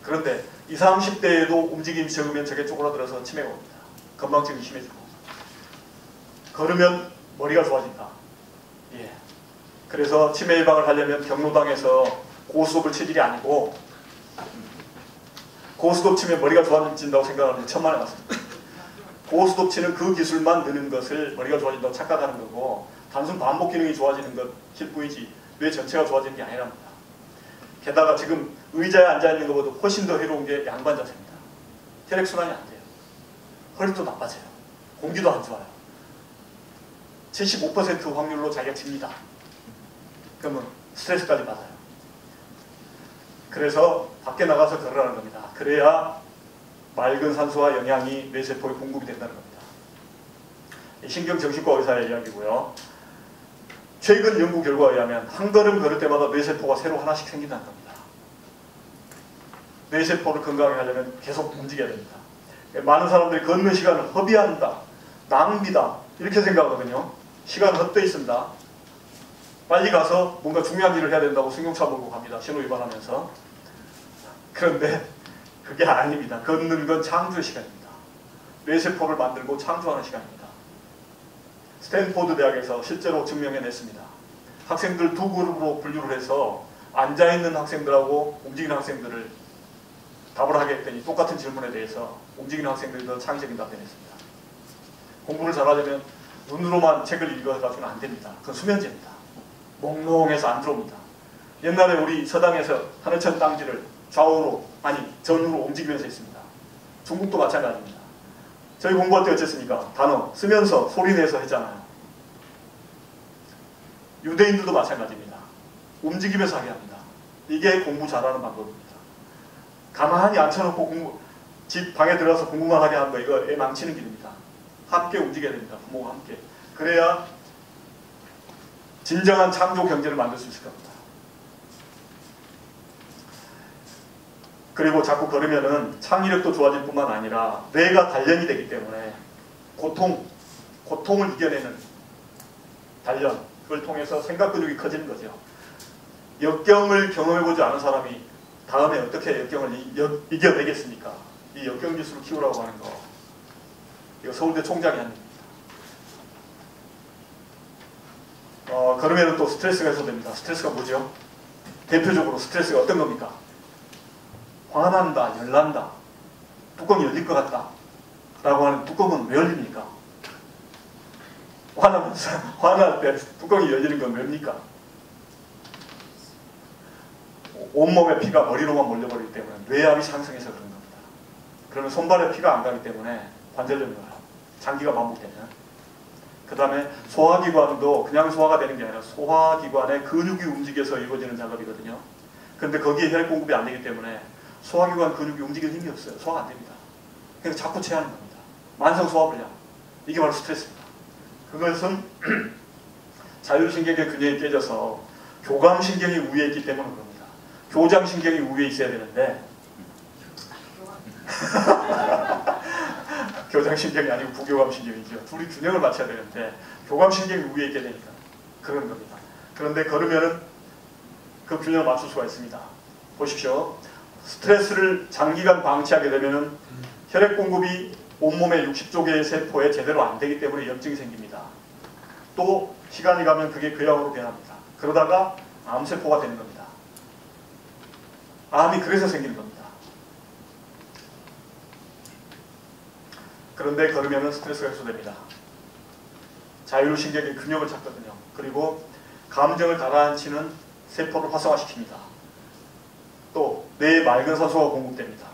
그런데 20, 30대에도 움직임이 적으면 저게 쪼그라들어서 치매가 옵니다. 건망증이 심해지고. 걸으면 머리가 좋아진다. 예. 그래서 치매 예방을 하려면 경로당에서 고수톱을 칠 일이 아니고 고수톱 치면 머리가 좋아진다고 생각하는 게 천만에 맞습니다. 고수톱 치는 그 기술만 느는 것을 머리가 좋아진다고 착각하는 거고 단순 반복 기능이 좋아지는 것일 뿐이지 뇌 전체가 좋아지는 게 아니랍니다. 게다가 지금 의자에 앉아있는 것보다 훨씬 더 해로운 게 양반 자세입니다. 혈액순환이 안 돼요. 허리도 나빠져요. 공기도 안 좋아요. 75% 확률로 자기가 집니다. 그러면 스트레스까지 받아요. 그래서 밖에 나가서 걸으라는 겁니다. 그래야 맑은 산소와 영양이 뇌세포에 공급이 된다는 겁니다. 신경정신과 의사의 이야기고요. 최근 연구 결과에 의하면 한 걸음 걸을 때마다 뇌세포가 새로 하나씩 생긴다는 겁니다. 뇌세포를 건강하게 하려면 계속 움직여야 됩니다. 많은 사람들이 걷는 시간을 허비한다, 낭비다 이렇게 생각하거든요. 시간은 헛되이 쓴다. 빨리 가서 뭔가 중요한 일을 해야 된다고 승용차 몰고 갑니다. 신호 위반하면서. 그런데 그게 아닙니다. 걷는 건 창조의 시간입니다. 뇌세포를 만들고 창조하는 시간입니다. 스탠포드 대학에서 실제로 증명해냈습니다. 학생들 두 그룹으로 분류를 해서 앉아있는 학생들하고 움직이는 학생들을 답을 하게 했더니 똑같은 질문에 대해서 움직이는 학생들이 더 창의적인 답변을 했습니다. 공부를 잘하려면 눈으로만 책을 읽어가지고는 안 됩니다. 그건 수면제입니다. 몽롱해서 안 들어옵니다. 옛날에 우리 서당에서 하늘천 땅지를 좌우로 아니 전으로 움직이면서 했습니다. 중국도 마찬가지입니다. 저희 공부할 때 어쨌습니까? 단어 쓰면서 소리내서 했잖아요. 유대인들도 마찬가지입니다. 움직이면서 하게 합니다. 이게 공부 잘하는 방법입니다. 가만히 앉혀놓고 집 방에 들어가서 공부만 하게 하는 거 이거 애 망치는 길입니다. 함께 움직여야 됩니다. 부모가 함께. 그래야 진정한 창조 경제를 만들 수 있을 겁니다. 그리고 자꾸 걸으면은 창의력도 좋아질 뿐만 아니라 뇌가 단련이 되기 때문에 고통을 이겨내는 단련, 그걸 통해서 생각 근육이 커지는 거죠. 역경을 경험해보지 않은 사람이 다음에 어떻게 역경을 이겨내겠습니까? 이 역경 기술을 키우라고 하는 거. 이거 서울대 총장이 한 얘기입니다. 걸으면 또 스트레스가 해소됩니다. 스트레스가 뭐죠? 대표적으로 스트레스가 어떤 겁니까? 화난다, 열난다, 뚜껑이 열릴 것 같다 라고 하는 뚜껑은 왜 열립니까? 화날 때 뚜껑이 열리는 건 왜입니까? 온몸의 피가 머리로만 몰려버리기 때문에 뇌압이 상승해서 그런 겁니다. 그러면 손발에 피가 안 가기 때문에 관절염을 하고 장기가 반복되면 그 다음에 소화기관도 그냥 소화가 되는 게 아니라 소화기관의 근육이 움직여서 이루어지는 작업이거든요. 그런데 거기에 혈액 공급이 안 되기 때문에 소화기관 근육이 움직일 힘이 없어요. 소화가 안 됩니다. 그래서 자꾸 체하는 겁니다. 만성 소화불량. 이게 바로 스트레스입니다. 그것은 자율신경의 균형이 깨져서 교감신경이 우위에 있기 때문에 그럽니다. 교장신경이 우위에 있어야 되는데 교장신경이 아니고 부교감신경이죠. 둘이 균형을 맞춰야 되는데 교감신경이 위에 있게 되니까 그런 겁니다. 그런데 걸으면은 그 균형을 맞출 수가 있습니다. 보십시오. 스트레스를 장기간 방치하게 되면은 혈액 공급이 온몸의 60조 개의 세포에 제대로 안 되기 때문에 염증이 생깁니다. 또 시간이 가면 그게 궤양으로 변합니다. 그러다가 암세포가 되는 겁니다. 암이 그래서 생기는 겁니다. 그런데 걸으면 스트레스가 해소됩니다. 자율신경의 균형을 찾거든요. 그리고 감정을 가라앉히는 세포를 활성화시킵니다. 또 뇌에 맑은 산소가 공급됩니다.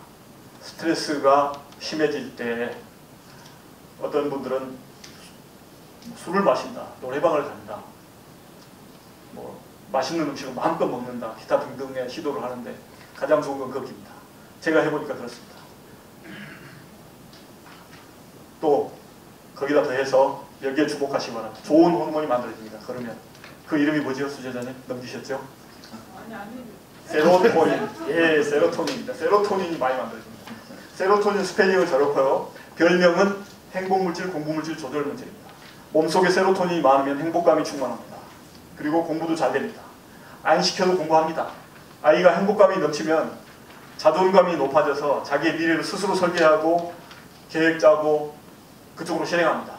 스트레스가 심해질 때 어떤 분들은 술을 마신다, 노래방을 간다, 뭐 맛있는 음식을 마음껏 먹는다, 기타 등등의 시도를 하는데 가장 좋은 건 걷기입니다. 제가 해보니까 그렇습니다. 또 거기다 더해서 여기에 주목하시기 바랍니다. 좋은 호르몬이 만들어집니다. 그러면 그 이름이 뭐죠? 수제자님 넘기셨죠? 아니. 세로토닌. 예, 세로토닌입니다. 세로토닌이 많이 만들어집니다. 세로토닌 스펠링은 저렇고요. 별명은 행복물질, 공부물질 조절물질입니다. 몸속에 세로토닌이 많으면 행복감이 충만합니다. 그리고 공부도 잘 됩니다. 안 시켜도 공부합니다. 아이가 행복감이 넘치면 자존감이 높아져서 자기의 미래를 스스로 설계하고 계획 짜고 그쪽으로 실행합니다.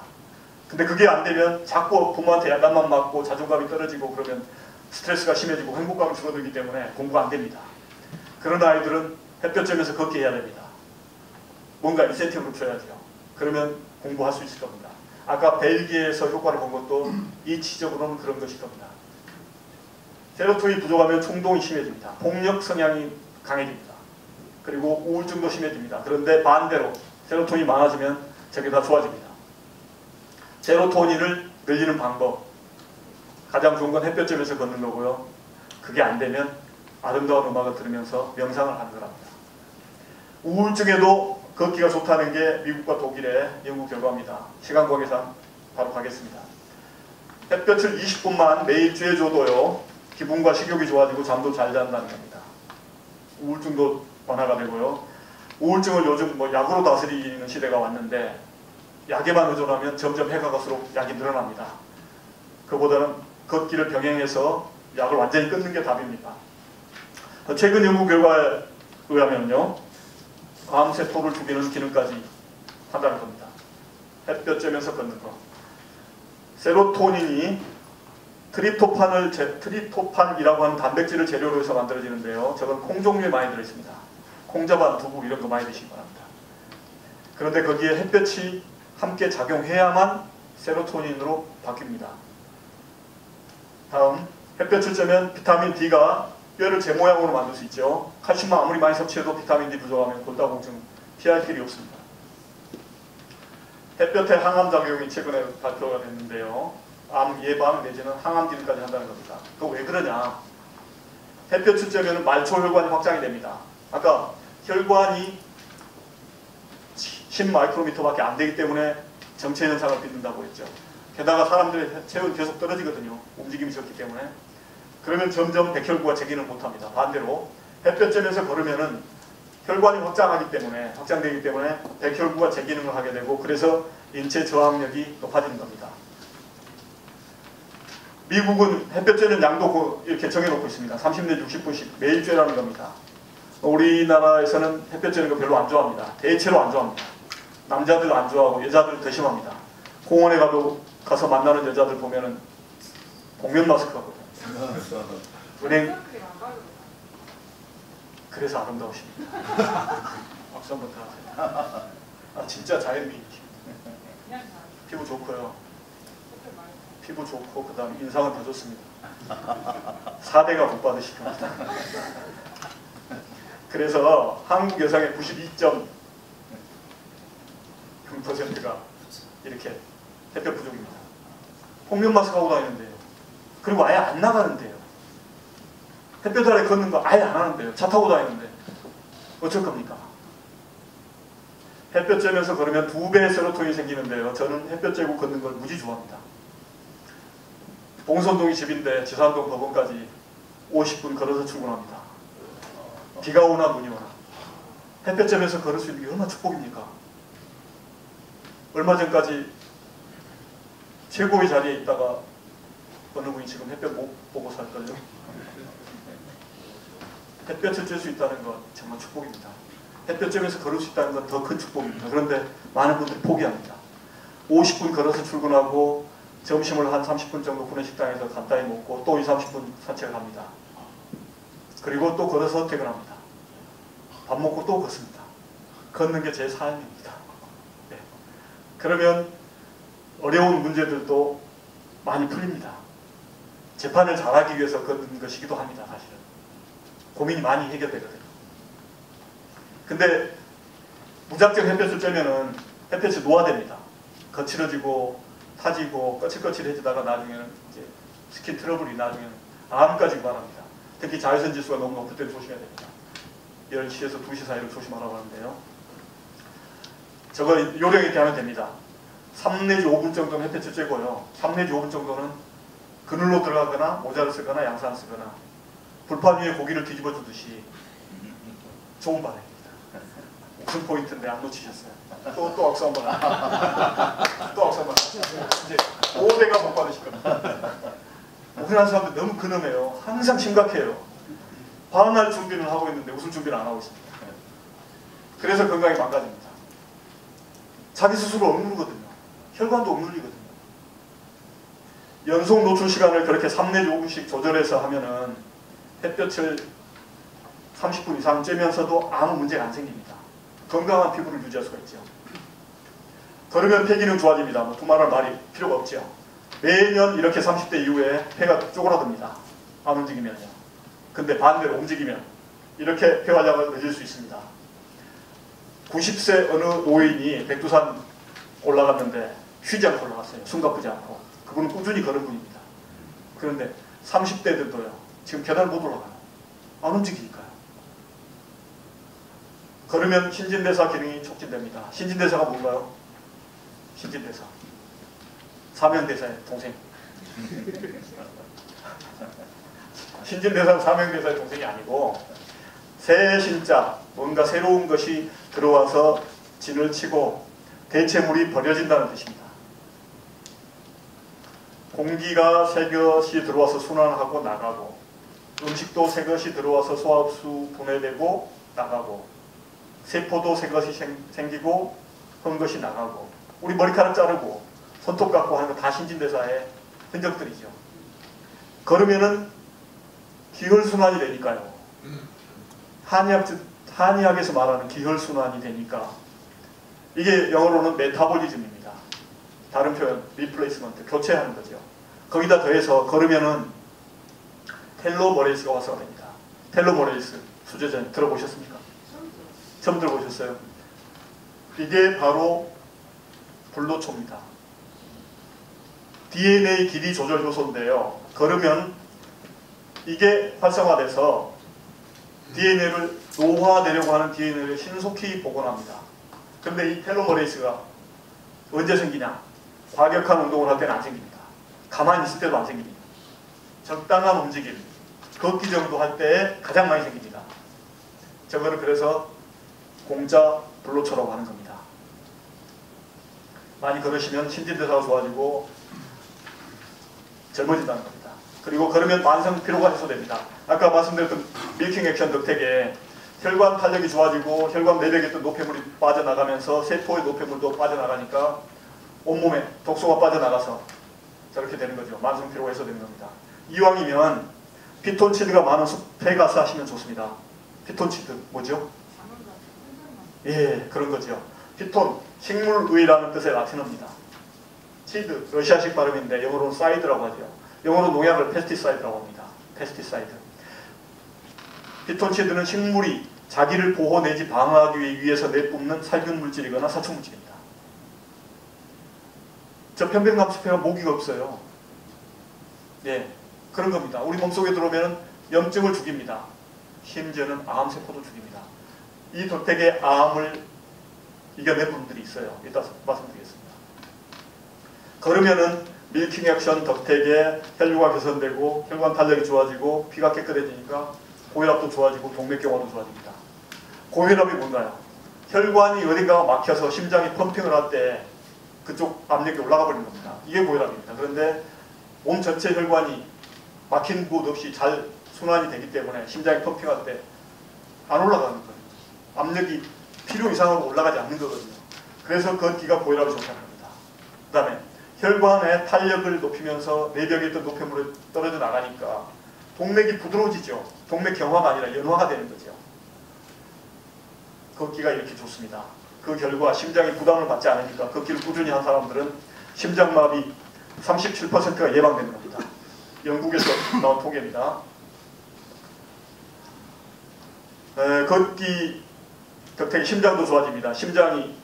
근데 그게 안 되면 자꾸 부모한테 야단만 맞고 자존감이 떨어지고 그러면 스트레스가 심해지고 행복감이 줄어들기 때문에 공부가 안 됩니다. 그런 아이들은 햇볕쬐면서 걷기 해야 됩니다. 뭔가 인센티브를 줘야죠. 그러면 공부할 수 있을 겁니다. 아까 벨기에에서 효과를 본 것도 이치적으로는 그런 것일 겁니다. 세로토닌이 부족하면衝동이 심해집니다. 폭력 성향이 강해집니다. 그리고 우울증도 심해집니다. 그런데 반대로 세로토닌이 많아지면 저게 다 좋아집니다. 세로토닌을 늘리는 방법 가장 좋은 건 햇볕쬐면서 걷는 거고요. 그게 안 되면 아름다운 음악을 들으면서 명상을 하는 거랍니다. 우울증에도 걷기가 좋다는 게 미국과 독일의 연구 결과입니다. 시간 관계상 바로 가겠습니다. 햇볕을 20분만 매일 쬐줘도요. 기분과 식욕이 좋아지고 잠도 잘 잔다는 겁니다. 우울증도 완화가 되고요. 우울증을 요즘 뭐 약으로 다스리는 시대가 왔는데 약에만 의존하면 점점 해가 갈수록 약이 늘어납니다. 그보다는 걷기를 병행해서 약을 완전히 끊는 게 답입니다. 최근 연구 결과에 의하면요. 암세포를 죽이는 기능까지 한다는 겁니다. 햇볕 쬐면서 걷는 거. 세로토닌이 트립토판이라고 하는 단백질을 재료로 해서 만들어지는데요. 저건 콩 종류에 많이 들어있습니다. 콩자반, 두부 이런 거 많이 드시기 바랍니다. 그런데 거기에 햇볕이 함께 작용해야만 세로토닌으로 바뀝니다. 다음, 햇볕을 쬐면 비타민 D가 뼈를 제 모양으로 만들 수 있죠. 칼슘만 아무리 많이 섭취해도 비타민 D 부족하면 골다공증 피할 길이 없습니다. 햇볕의 항암작용이 최근에 발표가 됐는데요. 암 예방 내지는 항암 기능까지 한다는 겁니다. 그거 왜 그러냐. 햇볕을 쬐면 말초혈관이 확장이 됩니다. 아까 혈관이 10마이크로미터밖에 안 되기 때문에 정체 현상을 빚는다고 했죠. 게다가 사람들의 체온이 계속 떨어지거든요. 움직임이 적기 때문에. 그러면 점점 백혈구가 재기를 못합니다. 반대로 햇볕 쬐면서 걸으면은 혈관이 확장되기 때문에 백혈구가 재기능을 하게 되고 그래서 인체 저항력이 높아지는 겁니다. 미국은 햇볕 쬐는 양도 이렇게 정해놓고 있습니다. 30내 60분씩 매일 쬐라는 겁니다. 우리나라에서는 햇볕 쬐는 거 별로 안 좋아합니다. 대체로 안 좋아합니다. 남자들 안 좋아하고 여자들 더 심합니다. 공원에 가서 만나는 여자들 보면은 복면 마스크 하거든요. 은행 그래서 아름다우십니다. 박수 한번 더 하세요. 아 진짜 자연미인이십니다. 피부 좋고요. 피부 좋고 그 다음 인상은 더 좋습니다. 4대가 복 받으실 겁니다. 그래서 한국 여성의 92.0%가 이렇게 햇볕 부족입니다. 홍면 마스크 하고 다니는데요. 그리고 아예 안 나가는데요. 햇볕 아래 걷는 거 아예 안 하는데요. 차 타고 다니는데 어쩔 겁니까? 햇볕 쬐면서 걸으면 2배의 세로토닌이 생기는데요. 저는 햇볕 쬐고 걷는 걸 무지 좋아합니다. 봉선동이 집인데 지산동 법원까지 50분 걸어서 출근합니다. 비가 오나 눈이 오나 햇볕 쬐면서 걸을 수 있는 게 얼마나 축복입니까? 얼마 전까지 최고의 자리에 있다가 어느 분이 지금 햇볕 못 보고 살걸요? 햇볕을 쬐 수 있다는 건 정말 축복입니다. 햇볕 쬐면서 걸을 수 있다는 건 더 큰 축복입니다. 그런데 많은 분들이 포기합니다. 50분 걸어서 출근하고 점심을 한 30분 정도 구내식당에서 간단히 먹고 또 20-30분 산책을 합니다. 그리고 또 걸어서 퇴근합니다. 밥 먹고 또 걷습니다. 걷는 게 제 삶입니다. 네. 그러면 어려운 문제들도 많이 풀립니다. 재판을 잘하기 위해서 걷는 것이기도 합니다. 사실은. 고민이 많이 해결되거든요. 근데 무작정 햇볕을 쬐면은 햇볕이 노화됩니다. 거칠어지고 타지고 거칠거칠해지다가 나중에는 이제 스킨 트러블이 나중에는 암까지 유발합니다. 특히 자외선 지수가 너무 높을 때는 조심해야 됩니다. 10시에서 2시 사이를 조심하라고 하는데요. 저거 요령 있게 하면 됩니다. 3 내지 5분 정도는 햇볕을 쬐고요. 3 내지 5분 정도는 그늘로 들어가거나 모자를 쓰거나 양산을 쓰거나 불판 위에 고기를 뒤집어 주듯이 좋은 반응입니다. 무슨 포인트인데 안 놓치셨어요. 또 악수 한번 또 악수 한번 이제 5대가 못 받으실 겁니다. 우리나라 사람들 너무 근엄해요. 항상 심각해요. 방할 준비를 하고 있는데 웃을 준비를 안 하고 있습니다. 그래서 건강이 망가집니다. 자기 스스로 억누르거든요. 혈관도 억눌리거든요. 연속 노출 시간을 그렇게 3 내지 5분씩 조절해서 하면은 햇볕을 30분 이상 쬐면서도 아무 문제가 안 생깁니다. 건강한 피부를 유지할 수가 있죠. 걸으면 폐기능 좋아집니다. 뭐 두말할 말이 필요가 없죠. 매년 이렇게 30대 이후에 폐가 쪼그라듭니다. 안 움직이면요. 근데 반대로 움직이면 이렇게 폐활량을 늦을 수 있습니다. 90세 어느 노인이 백두산 올라갔는데 쉬지 않고 올라갔어요. 숨가쁘지 않고. 그분은 꾸준히 걸은 분입니다. 그런데 30대들도요. 지금 계단을 못 올라가요. 안 움직이니까요. 걸으면 신진대사 기능이 촉진됩니다. 신진대사가 뭔가요? 신진대사. 사면대사의 동생. 신진대사는 사면대사의 동생이 아니고 새 신자, 뭔가 새로운 것이 들어와서 진을 치고 대체물이 버려진다는 뜻입니다. 공기가 새 것이 들어와서 순환하고 나가고 음식도 새 것이 들어와서 소화흡수 분해되고 나가고 세포도 새 것이 생기고 한 것이 나가고 우리 머리카락 자르고 손톱 깎고 하는 거 다 신진대사의 흔적들이죠. 걸으면은 기혈순환이 되니까요. 한의학에서 말하는 기혈순환이 되니까 이게 영어로는 메타볼리즘입니다. 다른 표현 리플레이스먼트, 교체하는 거죠. 거기다 더해서 걸으면은 텔로머레이스가 활성화됩니다. 텔로머레이스 수제전 들어보셨습니까? 처음 들어보셨어요? 이게 바로 불로초입니다. DNA 길이 조절 요소인데요. 걸으면 이게 활성화돼서 DNA를 노화되려고 하는 DNA를 신속히 복원합니다. 그런데 이 텔로머레이스가 언제 생기냐? 과격한 운동을 할 때는 안 생깁니다. 가만히 있을 때도 안 생깁니다. 적당한 움직임, 걷기 정도 할 때 가장 많이 생깁니다. 저거를 그래서 공짜 불로초라고 하는 겁니다. 많이 걸으시면 신진대사가 좋아지고 젊어진다는 겁니다. 그리고 걸으면 만성 피로가 해소됩니다. 아까 말씀드렸던 밀킹 액션 덕택에 혈관 탄력이 좋아지고 혈관 내벽에 있던 노폐물이 빠져나가면서 세포의 노폐물도 빠져나가니까 온몸에 독소가 빠져나가서 저렇게 되는 거죠. 만성 피로가 해소되는 겁니다. 이왕이면 피톤치드가 많은 숲에가서 하시면 좋습니다. 피톤치드 뭐죠? 예, 그런 거죠. 피톤, 식물의라는 뜻의 라틴어입니다. 치드, 러시아식 발음인데 영어로는 사이드라고 하죠. 영어로 농약을 페스티사이드라고 합니다. 페스티사이드. 피톤치드는 식물이 자기를 보호 내지 방어하기 위해서 내뿜는 살균 물질이거나殺虫물질입니다. 저 편백나무 숲에가 모기가 없어요. 예, 그런 겁니다. 우리 몸속에 들어오면 염증을 죽입니다. 심지어는 암세포도 죽입니다. 이 덕택의 암을 이겨낸 분들이 있어요. 이따 말씀드리겠습니다. 그러면은 밀킹 액션 덕택에 혈류가 개선되고 혈관 탄력이 좋아지고 피가 깨끗해지니까 고혈압도 좋아지고 동맥경화도 좋아집니다. 고혈압이 뭔가요? 혈관이 어딘가가 막혀서 심장이 펌핑을 할 때 그쪽 압력이 올라가 버리는 겁니다. 이게 고혈압입니다. 그런데 몸 전체 혈관이 막힌 곳 없이 잘 순환이 되기 때문에 심장이 펌핑할 때 안 올라가는 거예요. 압력이 필요 이상으로 올라가지 않는 거거든요. 그래서 걷기가 고혈압이 좋다는 겁니다. 그 다음에 혈관의 탄력을 높이면서 내벽에 있던 노폐물이 떨어져 나가니까 동맥이 부드러워지죠. 동맥 경화가 아니라 연화가 되는 거죠. 걷기가 이렇게 좋습니다. 그 결과 심장이 부담을 받지 않으니까 걷기를 꾸준히 한 사람들은 심장마비 37%가 예방되는 겁니다. 영국에서 나온 통계입니다. 걷기 덕택에 심장도 좋아집니다. 심장이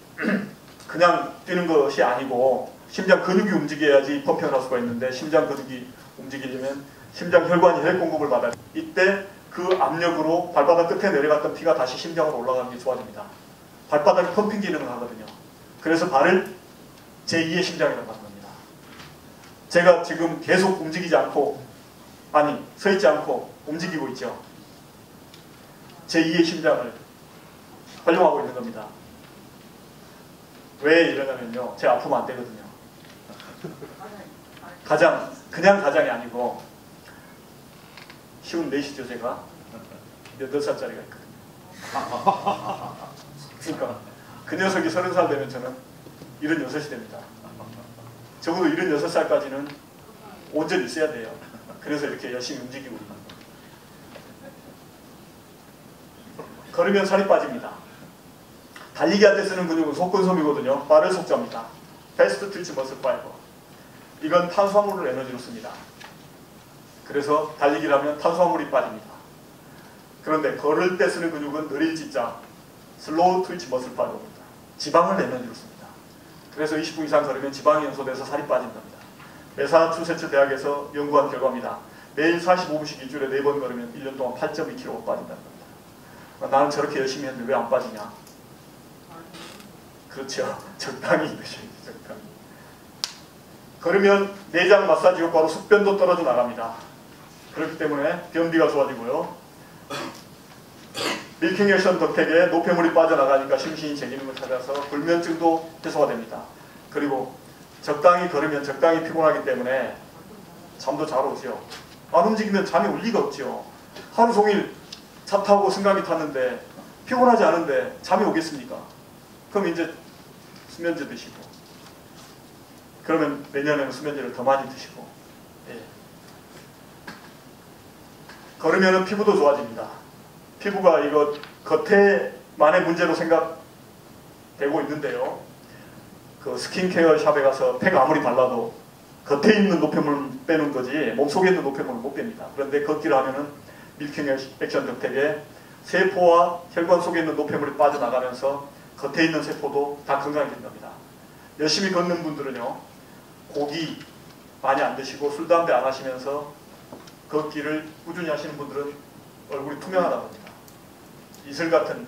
그냥 뛰는 것이 아니고 심장 근육이 움직여야지 펌핑을 할 수가 있는데 심장 근육이 움직이려면 심장 혈관이 혈액 공급을 받아요. 이때 그 압력으로 발바닥 끝에 내려갔던 피가 다시 심장으로 올라가는 게 좋아집니다. 발바닥이 펌핑 기능을 하거든요. 그래서 발을 제2의 심장이라고 하는 겁니다. 제가 지금 계속 움직이지 않고 서 있지 않고 움직이고 있죠. 제2의 심장을 활용하고 있는 겁니다. 왜 이러냐면요. 제가 아프면 안 되거든요. 그냥 가장이 아니고 쉬운 넷이죠. 제가 8살짜리가 있거든요. 그러니까 그 녀석이 30살 되면 저는 76이 됩니다. 적어도 76살까지는 온전히 있어야 돼요. 그래서 이렇게 열심히 움직이고 있는 거예요. 걸으면 살이 빠집니다. 달리기 할 때 쓰는 근육은 속근섬이거든요. 빠를 속자입니다. 패스트 트위치 머슬 파이버. 이건 탄수화물을 에너지로 씁니다. 그래서 달리기를 하면 탄수화물이 빠집니다. 그런데 걸을 때 쓰는 근육은 느릴 지자 슬로우 트위치 머슬 파이버입니다. 지방을 에너지로 씁니다. 그래서 20분 이상 걸으면 지방이 연소돼서 살이 빠진답니다. 매사추세츠 대학에서 연구한 결과입니다. 매일 45분씩 일주일에 4번 걸으면 1년 동안 8.2kg 빠진다는 겁니다. 나는 저렇게 열심히 했는데 왜 안 빠지냐? 그렇죠. 적당히 드셔야지. 적당히. 걸으면 내장 마사지 효과로 숙변도 떨어져 나갑니다. 그렇기 때문에 변비가 좋아지고요. 밀킹 액션 덕택에 노폐물이 빠져나가니까 심신이 제 기능을 찾아서 불면증도 해소가 됩니다. 그리고 적당히 걸으면 적당히 피곤하기 때문에 잠도 잘 오죠. 안 움직이면 잠이 올 리가 없죠. 하루 종일 차 타고 승강기 탔는데 피곤하지 않은데 잠이 오겠습니까? 그럼 이제 수면제 드시고 그러면 내년에는 수면제를 더 많이 드시고 예. 걸으면 피부도 좋아집니다. 피부가 이거 겉에만의 문제로 생각되고 있는데요. 그 스킨케어 샵에 가서 팩 아무리 발라도 겉에 있는 노폐물 빼는 거지 몸속에 있는 노폐물을 못 뺍니다. 그런데 걷기를 하면은 밀킹 액션 덕택에 세포와 혈관 속에 있는 노폐물이 빠져나가면서 겉에 있는 세포도 다 건강해진답니다. 열심히 걷는 분들은요. 고기 많이 안 드시고 술, 담배 안 하시면서 걷기를 꾸준히 하시는 분들은 얼굴이 투명하다고 합니다. 이슬 같은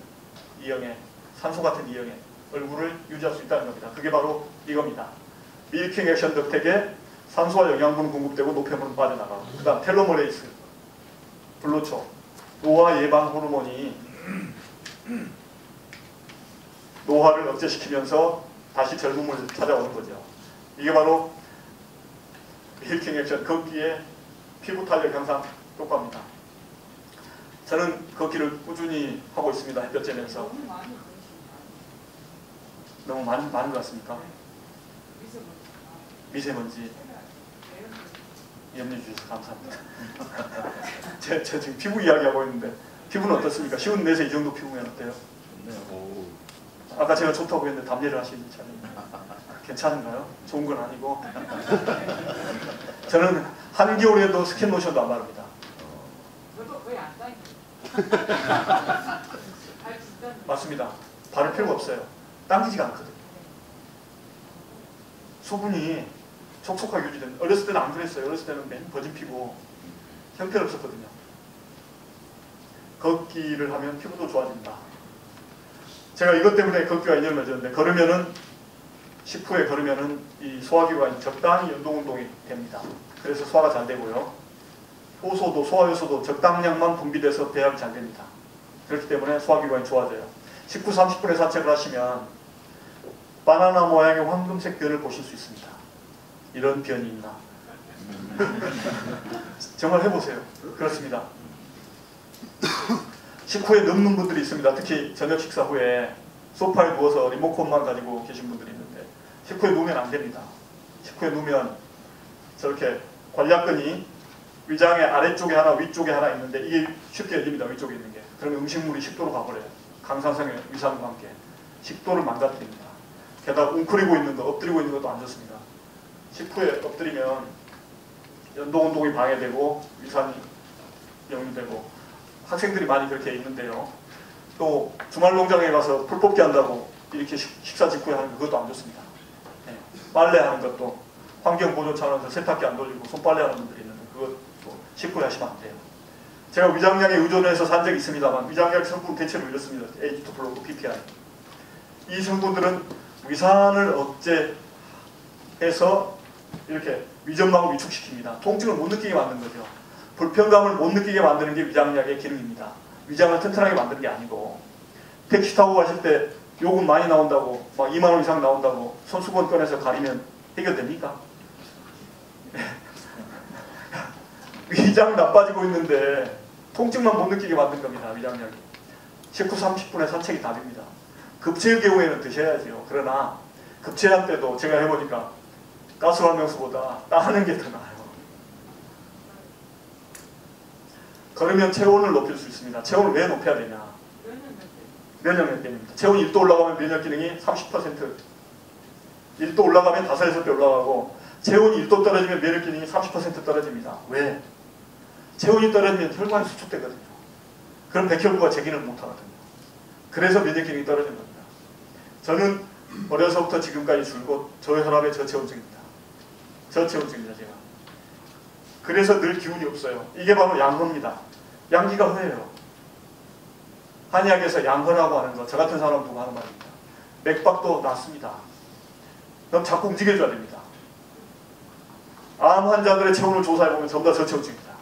이형에 산소 같은 이형에 얼굴을 유지할 수 있다는 겁니다. 그게 바로 이겁니다. 밀킹 액션 덕택에 산소와 영양분 공급되고 노폐물은 빠져나가고 그 다음 텔로머레이스, 불로초, 노화 예방 호르몬이 노화를 억제시키면서 다시 젊음을 찾아오는 거죠. 이게 바로 밀킹 액션 걷기의 피부 탄력 향상 효과입니다. 저는 걷기를 꾸준히 하고 있습니다. 햇볕 쬐면서. 너무 많은 것 같습니까? 미세먼지. 염려해 주셔서 감사합니다. 제가 지금 피부 이야기하고 있는데 피부는 어떻습니까? 쉬운 내세 이 정도 피부면 어때요? 아까 제가 좋다고 했는데 담례를 하시는 차례 괜찮은가요? 좋은 건 아니고 저는 한겨울에도 스킨 로션도 안 바릅니다. 맞습니다. 바를 필요가 없어요. 당기지가 않거든요. 수분이 촉촉하게 유지된다. 어렸을 때는 안 그랬어요. 어렸을 때는 맨 버진 피부, 형편없었거든요. 걷기를 하면 피부도 좋아진다. 제가 이것 때문에 걷기와 인연을 맺었는데, 걸으면은 식후에 걸으면은 이 소화기관이 적당히 연동운동이 됩니다. 그래서 소화가 잘 되고요. 효소도 소화효소도 적당량만 분비돼서 배합이 잘 됩니다. 그렇기 때문에 소화기관이 좋아져요. 식후 30분에 산책을 하시면 바나나 모양의 황금색 변을 보실 수 있습니다. 이런 변이 있나? 정말 해보세요. 그렇습니다. 식후에 눕는 분들이 있습니다. 특히 저녁 식사 후에 소파에 누워서 리모컨만 가지고 계신 분들이 있는데, 식후에 누우면 안 됩니다. 식후에 누우면 저렇게 관략근이 위장의 아래쪽에 하나 위쪽에 하나 있는데 이게 쉽게 열립니다. 위쪽에 있는 게. 그러면 음식물이 식도로 가버려요. 강산성의 위산과 함께 식도를 망가뜨립니다. 게다가 웅크리고 있는 거, 엎드리고 있는 것도 안 좋습니다. 식후에 엎드리면 연동운동이 방해되고 위산이 역류되고, 학생들이 많이 그렇게 있는데요. 또 주말 농장에 가서 풀 뽑기 한다고 이렇게 식사 직후에 하는 거, 그것도 안 좋습니다. 네. 빨래하는 것도 환경 보존 차원에서 세탁기 안 돌리고 손빨래 하는 분들이 있는데 그것도 식후에 하시면 안 돼요. 제가 위장약에 의존해서 산 적이 있습니다만 위장약 성분 대체로 이렇습니다. H2 플로그 PPI. 이 성분들은 위산을 억제해서 이렇게 위점막을 위축시킵니다. 통증을 못 느끼게 만드는 거죠. 불편감을 못 느끼게 만드는 게 위장약의 기능입니다. 위장을 튼튼하게 만드는 게 아니고, 택시 타고 가실 때 요금 많이 나온다고 막 2만 원 이상 나온다고 손수건 꺼내서 가리면 해결됩니까? 위장 나빠지고 있는데 통증만 못 느끼게 만든 겁니다. 위장약이. 식후 30분에 산책이 답입니다. 급체의 경우에는 드셔야죠. 그러나 급체할 때도 제가 해보니까 가스활명수보다 따하는 게 더 나아요. 걸으면 체온을 높일 수 있습니다. 체온을 왜 높여야 되냐? 면역력 때문입니다. 체온이 1도 올라가면 면역 기능이 30%, 1도 올라가면 5-6배 올라가고, 체온이 1도 떨어지면 면역 기능이 30% 떨어집니다. 왜? 체온이 떨어지면 혈관이 수축되거든요. 그럼 백혈구가 제기를 못하거든요. 그래서 면역 기능이 떨어지는 겁니다. 저는 어려서부터 지금까지 줄곧 저혈압의 저체온증입니다. 저체온증입니다, 제가. 그래서 늘 기운이 없어요. 이게 바로 양허입니다. 양기가 허해요. 한의학에서 양허라고 하는 거, 저 같은 사람 보고 하는 말입니다. 맥박도 낮습니다. 그럼 자꾸 움직여줘야 됩니다. 암 환자들의 체온을 조사해보면 전부 다 저체온증입니다.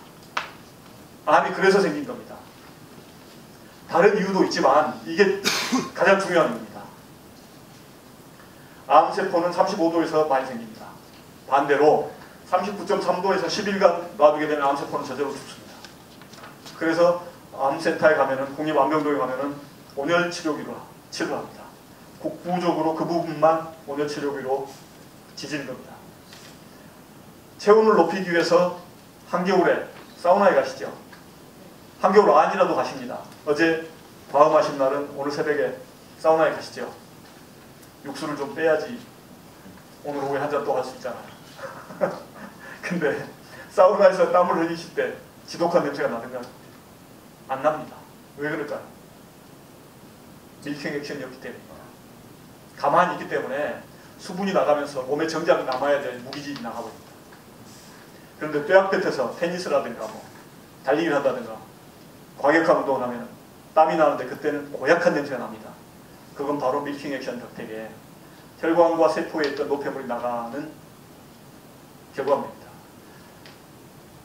암이 그래서 생긴 겁니다. 다른 이유도 있지만 이게 가장 중요한 이유입니다. 암세포는 35도에서 많이 생깁니다. 반대로 39.3도에서 10일간 놔두게 되면 암세포는 저절로 죽습니다. 그래서 암센터에 가면은, 국립암병동에 가면은 온열 치료기로 치료합니다. 국부적으로 그 부분만 온열 치료기로 지지는 겁니다. 체온을 높이기 위해서 한겨울에 사우나에 가시죠. 한겨울 안이라도 가십니다. 어제 과음하신 날은 오늘 새벽에 사우나에 가시죠. 육수를 좀 빼야지 오늘 오후에 한 잔 또 할 수 있잖아요. 근데 사우나에서 땀을 흘리실 때 지독한 냄새가 나든가? 안 납니다. 왜 그럴까요? 밀킹 액션이 없기 때문입니다. 가만히 있기 때문에 수분이 나가면서 몸에 정작이 남아야 될 무기질이 나가고 있습니다. 그런데 뼈약볕에서 테니스라든가 뭐 달리기를 한다든가 과격한 운동을 하면 땀이 나는데 그때는 고약한 냄새가 납니다. 그건 바로 밀킹 액션 덕택에 혈관과 세포에 있던 노폐물이 나가는 결과입니다.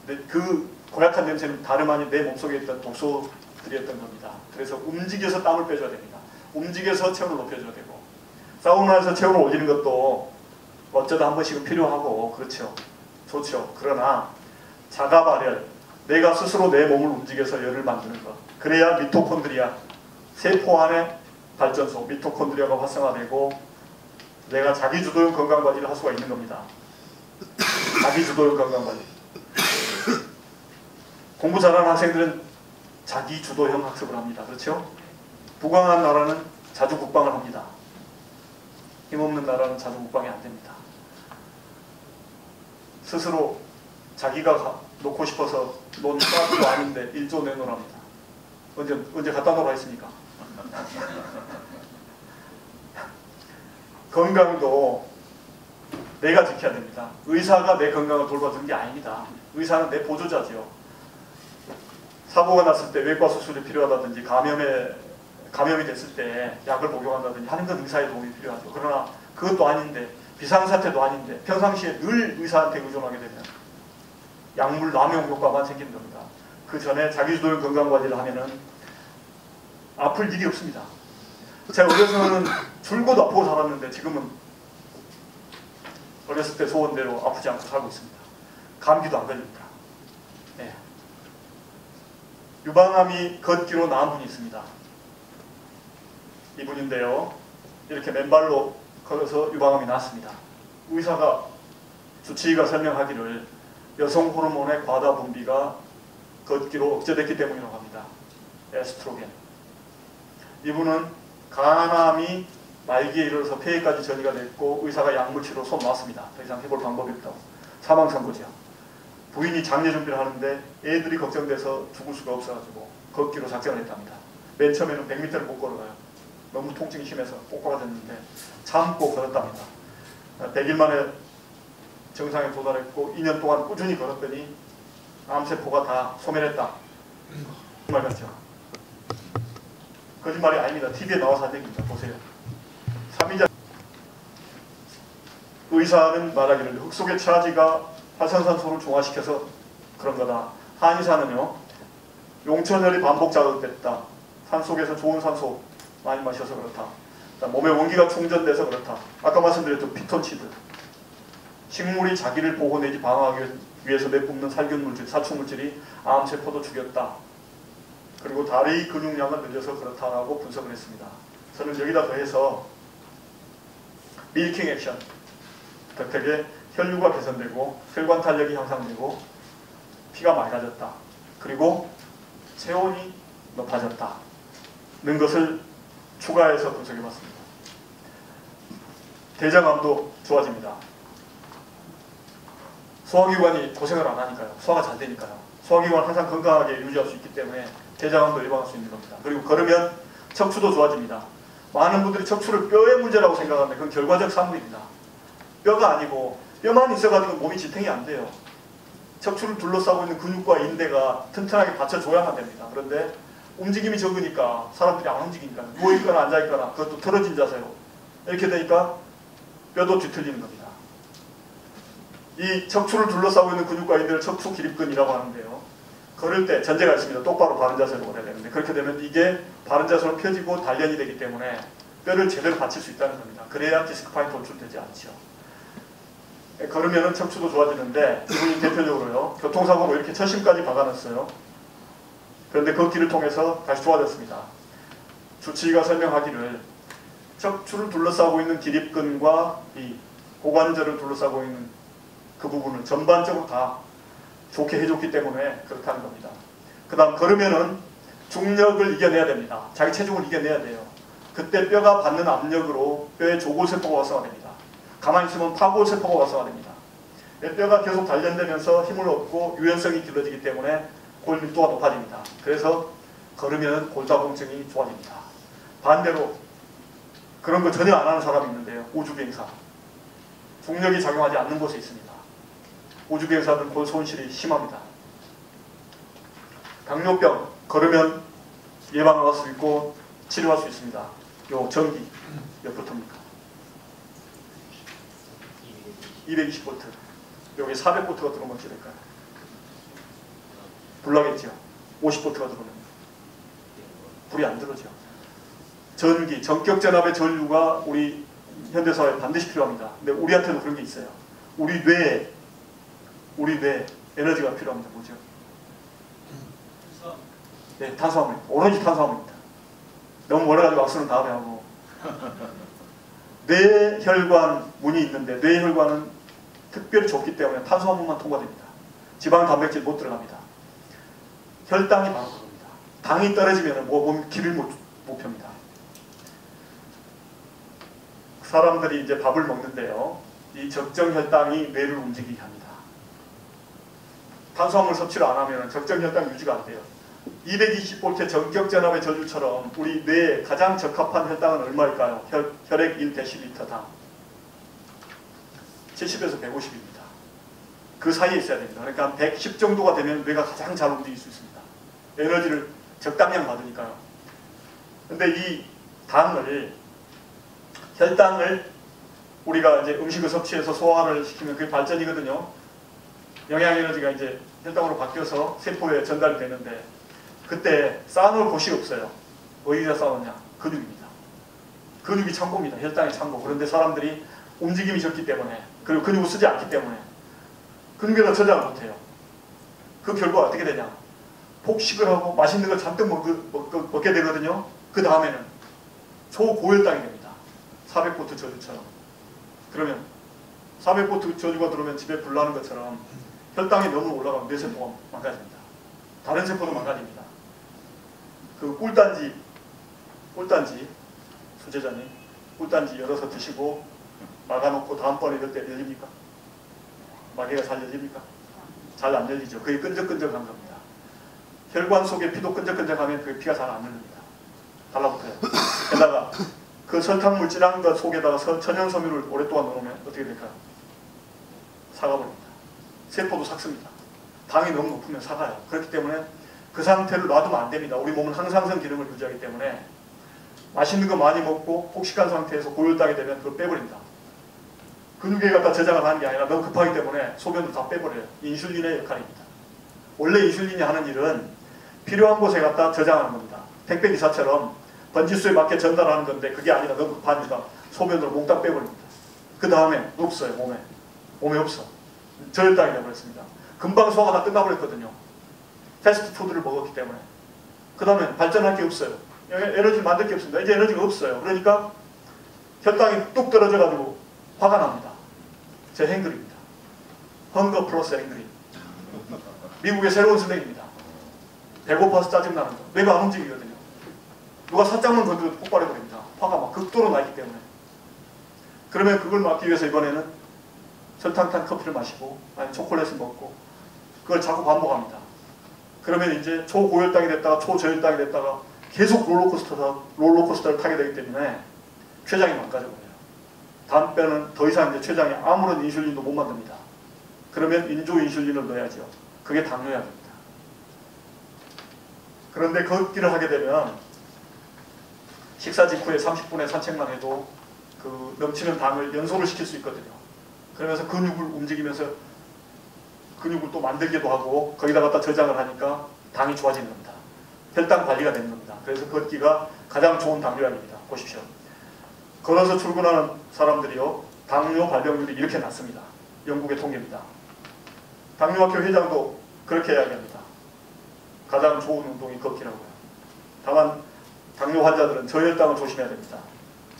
근데 그 고약한 냄새는 다름 아닌 내 몸속에 있던 독소들이었던 겁니다. 그래서 움직여서 땀을 빼줘야 됩니다. 움직여서 체온을 높여줘야 되고, 사우나에서 체온을 올리는 것도 어쩌다 한 번씩은 필요하고 그렇죠. 좋죠. 그러나 자가 발열, 내가 스스로 내 몸을 움직여서 열을 만드는 것, 그래야 미토콘드리아, 세포 안에 발전소, 미토콘드리아가 활성화되고 내가 자기주도형 건강관리를 할 수가 있는 겁니다. 자기주도형 건강관리. 공부 잘하는 학생들은 자기주도형 학습을 합니다. 그렇죠? 부강한 나라는 자주 국방을 합니다. 힘없는 나라는 자주 국방이 안 됩니다. 스스로 자기가 놓고 싶어서 논 까지도 아닌데 1조 내놓으랍니다. 언제 갖다 놓으라 했습니까? 건강도 내가 지켜야 됩니다. 의사가 내 건강을 돌봐주는 게 아닙니다. 의사는 내 보조자지요. 사고가 났을 때 외과 수술이 필요하다든지 감염이 됐을 때 약을 복용한다든지 하는 건 의사의 도움이 필요하죠. 그러나 그것도 아닌데, 비상사태도 아닌데 평상시에 늘 의사한테 의존하게 되면 약물 남용 효과만 생기는 겁니다. 그 전에 자기주도형 건강관리를 하면은 아플 일이 없습니다. 제가 어려서는 줄곧 아프고 살았는데 지금은 어렸을 때 소원대로 아프지 않고 살고 있습니다. 감기도 안 걸립니다. 네. 유방암이 걷기로 나은 분이 있습니다. 이분인데요. 이렇게 맨발로 걸어서 유방암이 났습니다. 의사가 주치의가 설명하기를 여성 호르몬의 과다 분비가 걷기로 억제됐기 때문이라고 합니다. 에스트로겐. 이분은 간암이 말기에 이르러서 폐에까지 전이가 됐고 의사가 약물치료 손 놨습니다. 더 이상 해볼 방법이 없다고. 사망 선고지요. 부인이 장례 준비를 하는데 애들이 걱정돼서 죽을 수가 없어가지고 걷기로 작전을 했답니다. 맨 처음에는 100m를 못 걸어가요. 너무 통증이 심해서 꼬꼬라졌는데 참고 걸었답니다. 100일 만에 정상에 도달했고 2년 동안 꾸준히 걸었더니 암세포가 다 소멸했다. 정말 같죠? 거짓말이 아닙니다. TV에 나와서 한 얘기입니다. 보세요. 3위자 의사는 말하기를 흙 속의 차지가 활성산소를 중화시켜서 그런 거다. 한의사는요. 용천혈이 반복 자극됐다. 산속에서 좋은 산소 많이 마셔서 그렇다. 몸의 원기가 충전돼서 그렇다. 아까 말씀드렸던 피톤치드. 식물이 자기를 보호 내지 방어하기 위해서 내뿜는 살균물질, 살충물질이 암세포도 죽였다. 그리고 다리 근육량을 늘려서 그렇다라고 분석을 했습니다. 저는 여기다 더해서 밀킹 액션, 덕택에 혈류가 개선되고 혈관 탄력이 향상되고 피가 맑아졌다. 그리고 체온이 높아졌다. 는 것을 추가해서 분석해봤습니다. 대장암도 좋아집니다. 소화기관이 고생을 안 하니까요. 소화가 잘 되니까요. 소화기관을 항상 건강하게 유지할 수 있기 때문에 대장암도 예방할 수 있는 겁니다. 그리고 걸으면 척추도 좋아집니다. 많은 분들이 척추를 뼈의 문제라고 생각하는데 그건 결과적 사물입니다. 뼈가 아니고 뼈만 있어가지고 몸이 지탱이 안 돼요. 척추를 둘러싸고 있는 근육과 인대가 튼튼하게 받쳐줘야만 됩니다. 그런데 움직임이 적으니까 사람들이 안 움직이니까 누워있거나 앉아있거나 그것도 틀어진 자세로 이렇게 되니까 뼈도 뒤틀리는 겁니다. 이 척추를 둘러싸고 있는 근육과 인대를 척추 기립근이라고 하는데요. 걸을 때 전제가 있습니다. 똑바로 바른 자세로 걸어야 되는데 그렇게 되면 이게 바른 자세로 펴지고 단련이 되기 때문에 뼈를 제대로 받칠 수 있다는 겁니다. 그래야 디스크파인 돌출되지 않죠. 걸으면 척추도 좋아지는데 이분이 대표적으로요. 교통사고로 이렇게 철심까지 박아놨어요. 그런데 걷기를 통해서 다시 좋아졌습니다. 주치의가 설명하기를 척추를 둘러싸고 있는 기립근과 이 고관절을 둘러싸고 있는 그 부분을 전반적으로 다 좋게 해줬기 때문에 그렇다는 겁니다. 그 다음 걸으면은 중력을 이겨내야 됩니다. 자기 체중을 이겨내야 돼요. 그때 뼈가 받는 압력으로 뼈에 조골세포가 활성화됩니다. 가만히 있으면 파골세포가 활성화됩니다. 뼈가 계속 단련되면서 힘을 얻고 유연성이 길러지기 때문에 골 밀도가 높아집니다. 그래서 걸으면 골다공증이 좋아집니다. 반대로 그런 거 전혀 안 하는 사람이 있는데요. 우주비행사. 중력이 작용하지 않는 곳에 있습니다. 우주비행사들은 골 손실이 심합니다. 당뇨병 걸으면 예방할 수 있고 치료할 수 있습니다. 요 전기 몇 볼트입니까? 220V. 여기 400V가 들어오면 어찌 될까요? 불나겠죠. 50V가 들어오면 불이 안 들어오죠. 전기, 전격전압의 전류가 우리 현대사회에 반드시 필요합니다. 근데 우리한테도 그런 게 있어요. 우리 뇌에 에너지가 필요합니다. 뭐죠? 네, 탄수화물. 오로지 탄수화물입니다. 너무 멀어가지고 악수는 다음에 하고. 뇌혈관 문이 있는데 뇌혈관은 특별히 좁기 때문에 탄수화물만 통과됩니다. 지방, 단백질 못 들어갑니다. 혈당이 바로 그겁니다. 당이 떨어지면 몸 길을 못 펴니다. 사람들이 이제 밥을 먹는데요. 이 적정 혈당이 뇌를 움직이게 합니다. 탄수화물 섭취를 안 하면 적정 혈당 유지가 안 돼요. 220V 전격전압의 전류처럼 우리 뇌에 가장 적합한 혈당은 얼마일까요? 혈액 1dl당 70에서 150입니다. 그 사이에 있어야 됩니다. 그러니까 한 110 정도가 되면 뇌가 가장 잘 움직일 수 있습니다. 에너지를 적당량 받으니까요. 근데 이 당을, 혈당을 우리가 이제 음식을 섭취해서 소화를 시키면 그게 발전이거든요. 영양 에너지가 이제 혈당으로 바뀌어서 세포에 전달이 되는데 그때 쌓아놓을 곳이 없어요. 어디다 쌓아놓냐? 근육입니다. 근육이 창고입니다. 혈당이 창고. 그런데 사람들이 움직임이 적기 때문에, 그리고 근육을 쓰지 않기 때문에 근육에다 저장을 못해요. 그 결과 어떻게 되냐? 폭식을 하고 맛있는 걸 잔뜩 먹게 되거든요. 그 다음에는 초고혈당이 됩니다. 400V 저주처럼. 그러면 400V 저주가 들어오면 집에 불 나는 것처럼 혈당이 너무 올라가면 뇌세포가 망가집니다. 다른 세포도 망가집니다. 그 꿀단지 수제자님, 꿀단지 열어서 드시고 막아놓고 다음번에 이럴 때 열립니까? 마개가 잘 열립니까? 잘 안 열리죠. 그게 끈적끈적한 겁니다. 혈관 속에 피도 끈적끈적하면 그 피가 잘 안 열립니다. 달라붙어요. 게다가 그 설탕물 진한 것 속에다가 천연섬유를 오랫동안 넣으면 어떻게 될까요? 사가버립니다. 세포도 삭습니다. 당이 너무 높으면 사가요. 그렇기 때문에 그 상태를 놔두면 안 됩니다. 우리 몸은 항상성 기능을 유지하기 때문에 맛있는 거 많이 먹고 폭식한 상태에서 고혈당이 되면 그걸 빼버린다. 근육에 갖다 저장을 하는 게 아니라 너무 급하기 때문에 소변도 다 빼버려요. 인슐린의 역할입니다. 원래 인슐린이 하는 일은 필요한 곳에 갖다 저장하는 겁니다. 택배기사처럼 번지수에 맞게 전달하는 건데 그게 아니라 너무 급하니까 소변으로 몽땅 빼버립니다. 그 다음에 없어요. 몸에 없어. 저혈당이 되어버렸습니다. 금방 소화가 다 끝나버렸거든요. 패스트푸드를 먹었기 때문에. 그 다음에 발전할 게 없어요. 에너지를 만들 게 없습니다. 이제 에너지가 없어요. 그러니까 혈당이 뚝 떨어져가지고 화가 납니다. 제 행글입니다. 헝거 플러스 행글이. 미국의 새로운 슬랭입니다. 배고파서 짜증나는 거. 뇌가 안 움직이거든요. 누가 살짝만 건드려도 폭발해버립니다. 화가 막 극도로 나기 때문에. 그러면 그걸 막기 위해서 이번에는 설탕 탄 커피를 마시고 아니면 초콜릿을 먹고 그걸 자꾸 반복합니다. 그러면 이제 초고혈당이 됐다가 초저혈당이 됐다가 계속 롤러코스터를 타게 되기 때문에 췌장이 망가져버려요. 다음번에는 더 이상 이제 췌장에 아무런 인슐린도 못 만듭니다. 그러면 인조 인슐린을 넣어야죠. 그게 당뇨약입니다. 그런데 걷기를 하게 되면 식사 직후에 30분의 산책만 해도 그 넘치는 당을 연소를 시킬 수 있거든요. 그러면서 근육을 움직이면서 근육을 또 만들기도 하고 거기다 갖다 저장을 하니까 당이 좋아지는 겁니다. 혈당 관리가 되는 겁니다. 그래서 걷기가 가장 좋은 당뇨약입니다. 보십시오. 걸어서 출근하는 사람들이요. 당뇨 발병률이 이렇게 낮습니다. 영국의 통계입니다. 당뇨학회 회장도 그렇게 이야기합니다. 가장 좋은 운동이 걷기라고요. 다만 당뇨 환자들은 저혈당을 조심해야 됩니다.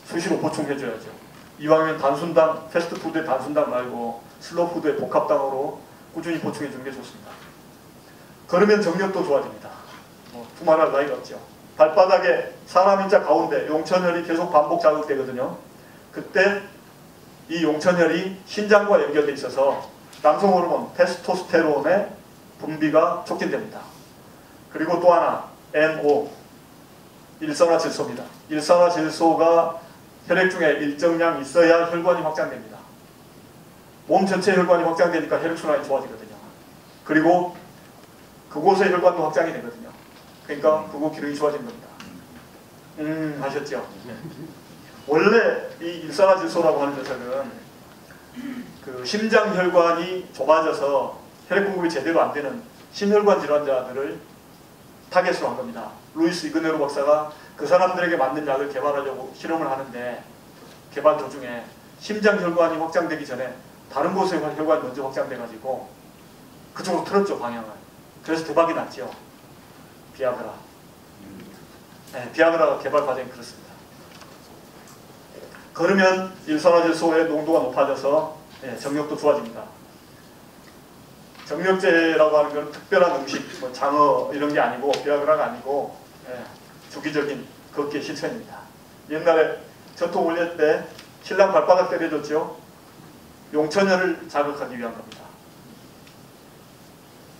수시로 보충해줘야죠. 이왕이면 단순당, 패스트푸드의 단순당 말고 슬로푸드의 복합당으로 꾸준히 보충해주는 게 좋습니다. 걸으면 정력도 좋아집니다. 두말할 나위가 없죠. 발바닥에 사람 인자 가운데 용천혈이 계속 반복 자극되거든요. 그때 이 용천혈이 신장과 연결되어 있어서 남성 호르몬 테스토스테론의 분비가 촉진됩니다. 그리고 또 하나 NO 일산화질소입니다. 일산화질소가 혈액 중에 일정량 있어야 혈관이 확장됩니다. 몸 전체 혈관이 확장되니까 혈액순환이 좋아지거든요. 그리고 그곳의 혈관도 확장이 되거든요. 그러니까 그곳 기능이 좋아진 겁니다. 하셨죠? 원래 이 일산화질소라고 하는 녀석은 그 심장혈관이 좁아져서 혈액 공급이 제대로 안 되는 심혈관 질환자들을 타겟으로 한 겁니다. 루이스 이그네로 박사가 그 사람들에게 맞는 약을 개발하려고 실험을 하는데 개발 도중에 심장혈관이 확장되기 전에 다른 곳의 혈관이 먼저 확장돼가지고 그쪽으로 틀었죠, 방향을. 그래서 대박이 났죠. 비아그라. 네, 비아그라 개발 과정이 그렇습니다. 걸으면 일산화질소의 농도가 높아져서 정력도 좋아집니다. 정력제라고 하는 건 특별한 음식, 뭐 장어 이런 게 아니고 비아그라가 아니고 주기적인 걷기의 실천입니다. 옛날에 전통 올릴 때 신랑 발바닥 때려줬죠. 용천혈을 자극하기 위한 겁니다.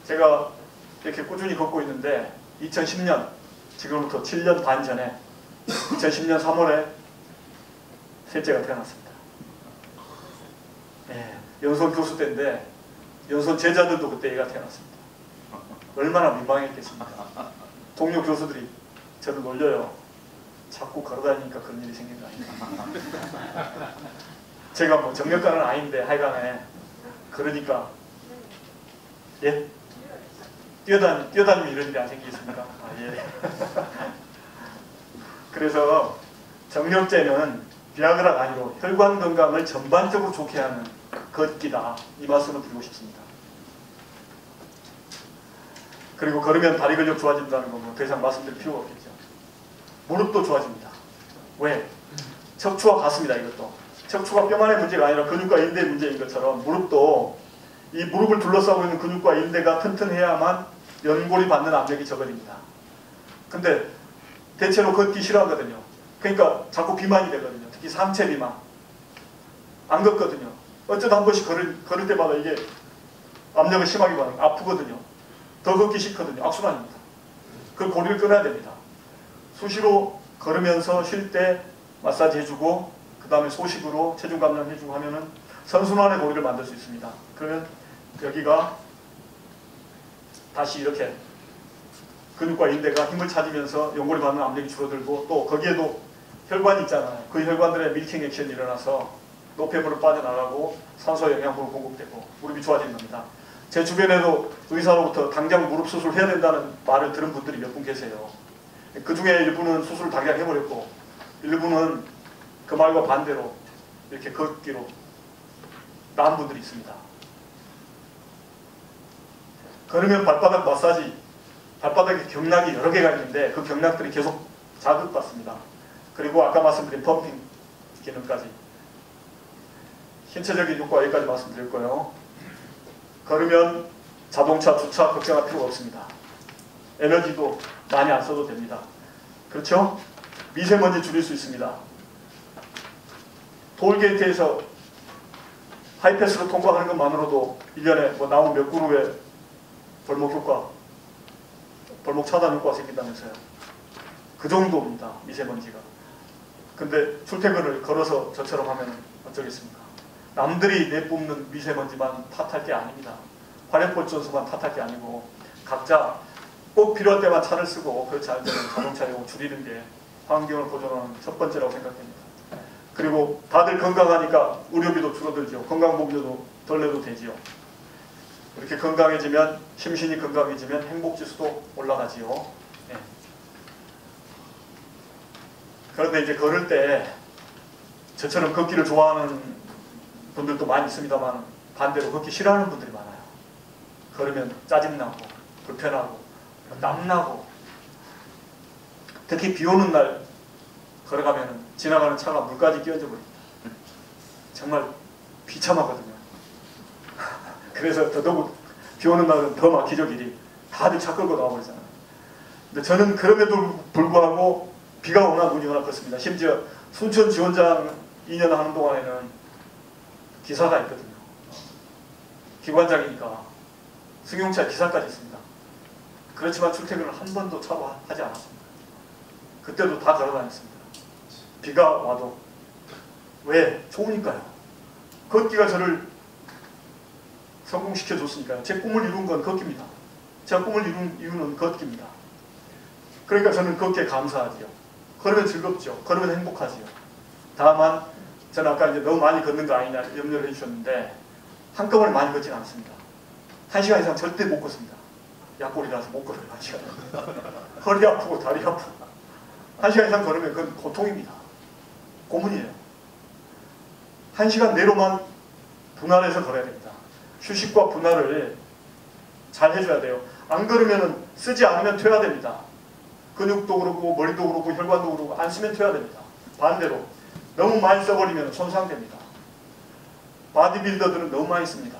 제가 이렇게 꾸준히 걷고 있는데 2010년, 지금부터 7년 반 전에 2010년 3월에 셋째가 태어났습니다. 연수원 교수 때인데 연수원 제자들도 그때 애가 태어났습니다. 얼마나 민망했겠습니까. 동료 교수들이 저를 놀려요. 자꾸 걸어다니니까 그런 일이 생긴 거 아닌가. 제가 뭐 정력가는 아닌데 하여간에 그러니까 예? 뛰어다니면 이런 일이 안 생기겠습니까? 아, 예. 그래서 정력제는 비아그라가 아니고 혈관 건강을 전반적으로 좋게 하는 걷기다. 이 말씀을 드리고 싶습니다. 그리고 걸으면 다리 근력 좋아진다는 건 더 이상 말씀드릴 필요가 없겠죠. 무릎도 좋아집니다. 왜? 척추와 같습니다. 이것도. 척추가 뼈만의 문제가 아니라 근육과 인대 문제인 것처럼 무릎도 이 무릎을 둘러싸고 있는 근육과 인대가 튼튼해야만 연골이 받는 압력이 적어집니다. 근데 대체로 걷기 싫어하거든요. 그러니까 자꾸 비만이 되거든요. 특히 상체 비만. 안 걷거든요. 어쩌다 한 번씩 걸을 때마다 이게 압력을 심하게 받는 아프거든요. 더 걷기 싫거든요. 악순환입니다. 그 고리를 끊어야 됩니다. 수시로 걸으면서 쉴 때 마사지 해주고 그 다음에 소식으로 체중 감량 해주고 하면은 선순환의 고리를 만들 수 있습니다. 그러면 여기가 다시 이렇게 근육과 인대가 힘을 찾으면서 연골이 받는 압력이 줄어들고 또 거기에도 혈관이 있잖아요. 그 혈관들의 밀킹 액션이 일어나서 노폐물을 빠져나가고 산소 영양분을 공급되고 무릎이 좋아지는 겁니다. 제 주변에도 의사로부터 당장 무릎 수술 해야 된다는 말을 들은 분들이 몇 분 계세요. 그 중에 일부는 수술을 당장 해버렸고 일부는 그 말과 반대로 이렇게 걷기로 나은 분들이 있습니다. 걸으면 발바닥 마사지, 발바닥에 경락이 여러 개가 있는데 그 경락들이 계속 자극받습니다. 그리고 아까 말씀드린 펌핑 기능까지. 신체적인 효과 여기까지 말씀드릴 거예요. 걸으면 자동차, 주차 걱정할 필요가 없습니다. 에너지도 많이 안 써도 됩니다. 그렇죠? 미세먼지 줄일 수 있습니다. 톨게이트에서 하이패스로 통과하는 것만으로도 1년에 뭐 나무 몇 그루의 벌목 효과, 벌목 차단 효과가 생긴다면서요. 그 정도입니다. 미세먼지가. 근데 출퇴근을 걸어서 저처럼 하면 어쩌겠습니까? 남들이 내뿜는 미세먼지만 탓할 게 아닙니다. 화력발전소만 탓할 게 아니고 각자 꼭 필요할 때만 차를 쓰고 그렇지 않을 때는 자동차 이용 줄이는 게 환경을 보존하는 첫 번째라고 생각됩니다. 그리고 다들 건강하니까 의료비도 줄어들죠. 건강보험료도 덜 내도 되지요. 이렇게 건강해지면 심신이 건강해지면 행복지수도 올라가지요. 네. 그런데 이제 걸을 때 저처럼 걷기를 좋아하는 분들도 많이 있습니다만 반대로 걷기 싫어하는 분들이 많아요. 걸으면 짜증나고 불편하고 땀나고 특히 비 오는 날 걸어가면 지나가는 차가 물까지 끼얹어 버립니다. 정말 비참하거든요. 그래서 더더욱 비 오는 날은 더 막히죠. 길이. 다들 차 끌고 나와버리잖아요. 근데 저는 그럼에도 불구하고 비가 오나 눈이 오나 그렇습니다. 심지어 순천 지원장 2년 하는 동안에는 기사가 있거든요. 기관장이니까 승용차 기사까지 있습니다. 그렇지만 출퇴근을 한 번도 차로 하지 않았습니다. 그때도 다 걸어 다녔습니다. 비가 와도. 왜? 좋으니까요. 걷기가 저를 성공시켜 줬으니까요. 제 꿈을 이룬 건 걷기입니다. 제가 꿈을 이룬 이유는 걷기입니다. 그러니까 저는 걷기에 감사하지요. 걸으면 즐겁죠. 걸으면 행복하지요. 다만 저는 아까 이제 너무 많이 걷는 거 아니냐 염려를 해주셨는데 한꺼번에 많이 걷지는 않습니다. 1시간 이상 절대 못 걷습니다. 약골이라서 못 걸어요. 1시간. 허리 아프고 다리 아프고 1시간 이상 걸으면 그건 고통입니다. 고문이에요. 1시간 내로만 분할해서 걸어야 됩니다. 휴식과 분할을 잘 해줘야 돼요. 안 걸으면 쓰지 않으면 퇴화됩니다. 근육도 그렇고 머리도 그렇고 혈관도 그렇고 안 쓰면 퇴화됩니다. 반대로 너무 많이 써버리면 손상됩니다. 바디빌더들은 너무 많이 씁니다.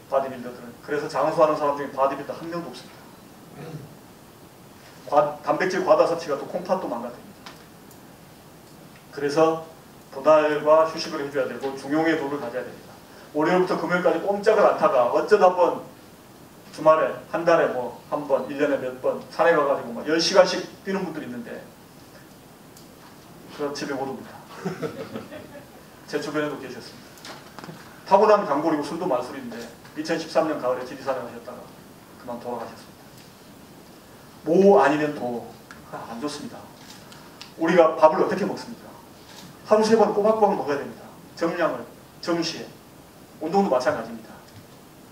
바디빌더들은. 그래서 장수하는 사람 중에 바디빌더 한 명도 없습니다. 단백질 과다 섭취가 또 콩팥도 망가집니다. 그래서 분할과 휴식을 해줘야 되고 중용의 도를 가져야 됩니다. 월요일부터 금요일까지 꼼짝을 않다가 어쩌다 한번 주말에 한 달에 뭐 한 번, 1년에 몇 번 산에 가가지고 막 10시간씩 뛰는 분들이 있는데 그럼 집에 못 옵니다. 제 주변에도 계셨습니다. 타고난 강골이고 술도 말술인데 2013년 가을에 지리산에 가셨다가 그만 돌아가셨습니다. 모 아니면 도 안 좋습니다. 우리가 밥을 어떻게 먹습니까? 하루 3번 꼬박꼬박 먹어야 됩니다. 정량을, 정시에. 운동도 마찬가지입니다.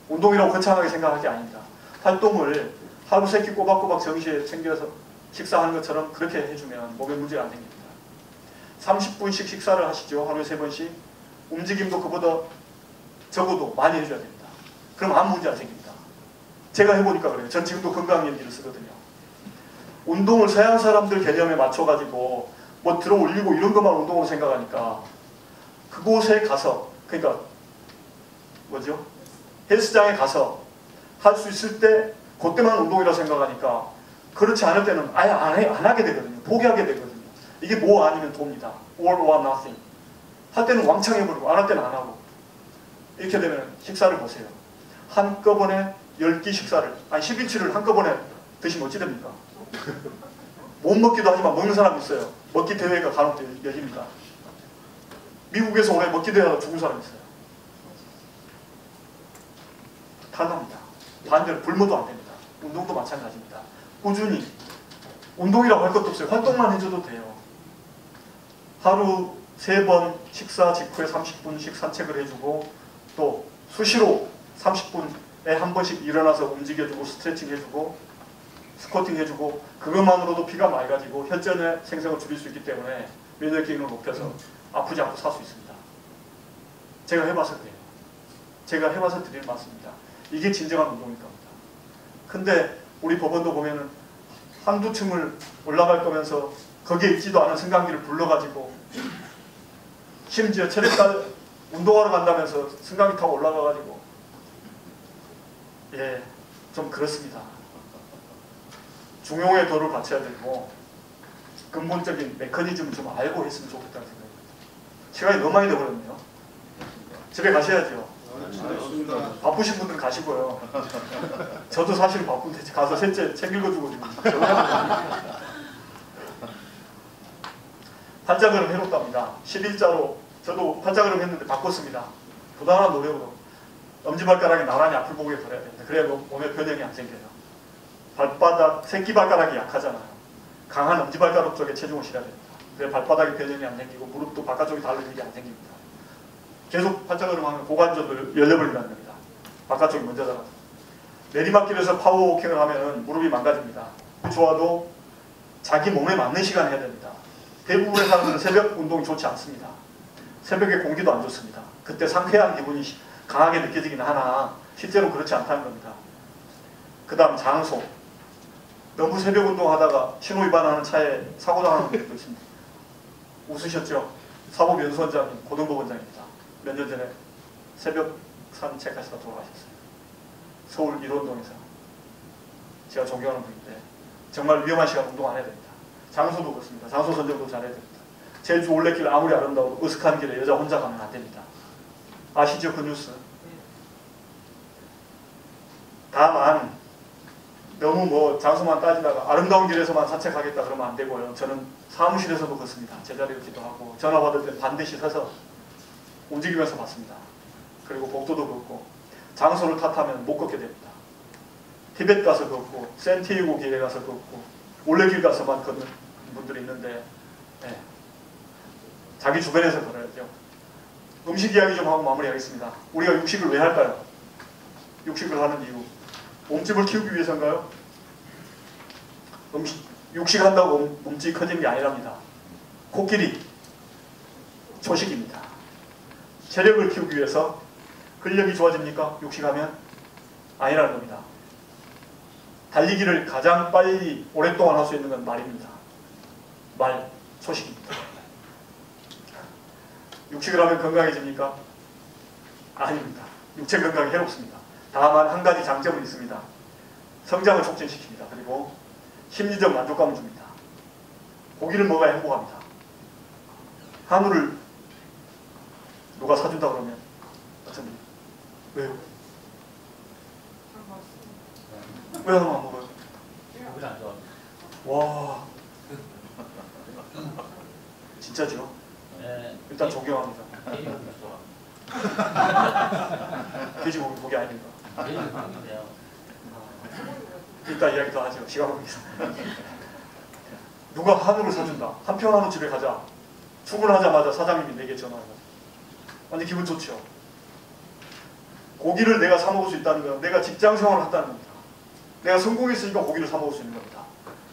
운동이라고 거창하게 생각할 게 아닙니다. 활동을 하루 3끼 꼬박꼬박 정시에 챙겨서 식사하는 것처럼 그렇게 해주면 몸에 문제가 안 생깁니다. 30분씩 식사를 하시죠. 하루에 3번씩. 움직임도 그보다 적어도 많이 해줘야 됩니다. 그럼 아무 문제 안 생깁니다. 제가 해보니까 그래요. 전 지금도 건강연기를 쓰거든요. 운동을 서양 사람들 개념에 맞춰가지고 뭐 들어 올리고 이런 것만 운동으로 생각하니까 그곳에 가서, 그러니까 뭐죠? 헬스장에 가서 할 수 있을 때 그때만 운동이라고 생각하니까 그렇지 않을 때는 아예 안 하게 되거든요. 포기하게 되거든요. 이게 뭐 아니면 도입니다. all or nothing. 할 때는 왕창 해버리고 안 할 때는 안 하고. 이렇게 되면 식사를 보세요. 한꺼번에 10끼 식사를, 아니 10인치를 한꺼번에 드시면 어찌 됩니까? 못 먹기도 하지만 먹는 사람이 있어요. 먹기 대회가 간혹 열립니다. 미국에서 올해 먹기 대회가 죽은 사람이 있어요. 탈납니다. 반대로 굶어도 안 됩니다. 운동도 마찬가지입니다. 꾸준히 운동이라고 할 것도 없어요. 활동만 해줘도 돼요. 하루 3번 식사 직후에 30분씩 산책을 해주고 또 수시로 30분에 한 번씩 일어나서 움직여주고 스트레칭 해주고 스쿼팅 해주고 그것만으로도 피가 맑아지고 혈전의 생성을 줄일 수 있기 때문에 면역 기능을 높여서 아프지 않고 살 수 있습니다. 제가 해봐서 그래요. 제가 해봐서 드리는 말씀입니다. 이게 진정한 운동일 겁니다. 근데 우리 법원도 보면은 한두 층을 올라갈 거면서 거기에 있지도 않은 승강기를 불러가지고 심지어 체력달 운동하러 간다면서 승강기 타고 올라가가지고 예, 좀 그렇습니다. 중용의 도를 갖춰야 되고 근본적인 메커니즘을 좀 알고 했으면 좋겠다는 생각입니다. 시간이 너무 많이 돼버렸네요. 집에 가셔야죠. 바쁘신 분들은 가시고요. 저도 사실 바쁜데 가서 셋째 책 읽어주고 지금 팔자그름 해롭답니다. 11자로 저도 팔자그름 했는데 바꿨습니다. 부단한 노력으로 엄지발가락이 나란히 앞을 보게 걸어야 됩니다. 그래야 몸에 변형이 안 생겨요. 발바닥, 새끼발가락이 약하잖아요. 강한 엄지발가락 쪽에 체중을 실어야 됩니다. 그래야 발바닥에 변형이 안 생기고 무릎도 바깥쪽이 달리는 게 안 생깁니다. 계속 팔자그름 하면 고관절도 열려버린다는 겁니다. 바깥쪽이 먼저 자라서. 내리막길에서 파워워킹을 하면 무릎이 망가집니다. 좋아도 자기 몸에 맞는 시간에 해야 됩니다. 대부분의 사람들은 새벽 운동이 좋지 않습니다. 새벽에 공기도 안 좋습니다. 그때 상쾌한 기분이 강하게 느껴지긴 하나 실제로 그렇지 않다는 겁니다. 그 다음 장소. 너무 새벽 운동하다가 신호위반하는 차에 사고당하는 분들도 있습니다. 웃으셨죠? 사법연수원장님, 고등법원장입니다. 몇 년 전에 새벽 산책하시다 돌아가셨어요. 서울 일원동에서. 제가 존경하는 분인데 정말 위험한 시간 운동 안 해야 됩니다. 장소도 그렇습니다. 장소 선정도 잘해야 됩니다. 제주 올레길 아무리 아름다워도 으슥한 길에 여자 혼자 가면 안 됩니다. 아시죠? 그 뉴스? 다만 너무 뭐 장소만 따지다가 아름다운 길에서만 산책하겠다 그러면 안 되고요. 저는 사무실에서도 그렇습니다. 제자리를 기도하고 전화 받을 때 반드시 서서 움직이면서 받습니다. 그리고 복도도 걷고 장소를 탓하면 못 걷게 됩니다. 티벳 가서 걷고 샌티아고 길에 가서 걷고 올레길 가서만 걷는 분들이 있는데 네. 자기 주변에서 걸어야죠. 음식 이야기 좀 하고 마무리하겠습니다. 우리가 육식을 왜 할까요? 육식을 하는 이유. 몸집을 키우기 위해서인가요? 육식한다고 몸집이 커지는 게 아니랍니다. 코끼리 초식입니다. 체력을 키우기 위해서. 근력이 좋아집니까? 육식하면? 아니라는 겁니다. 달리기를 가장 빨리 오랫동안 할 수 있는 건 말입니다. 말, 초식입니다. 육식을 하면 건강해집니까? 아닙니다. 육체 건강이 해롭습니다. 다만 한 가지 장점은 있습니다. 성장을 촉진시킵니다. 그리고 심리적 만족감을 줍니다. 고기를 먹어야 행복합니다. 한우를 누가 사준다 그러면 어쩐지 왜요? 왜 한우 안 먹어요? 고기를 안 좋아합니다. 와 진짜죠? 네. 일단 존경합니다. 개인적으로 좋아합니다. 돼지고기 아닙니까? 이따 이야기 더 하죠. 시간 없습니다. 누가 한우를 사준다. 한 평 한우 집에 가자. 출근하자마자 사장님이 내게 전화해요. 완전 기분 좋죠. 고기를 내가 사 먹을 수 있다는 건 내가 직장 생활을 했다는 겁니다. 내가 성공했으니까 고기를 사 먹을 수 있는 겁니다.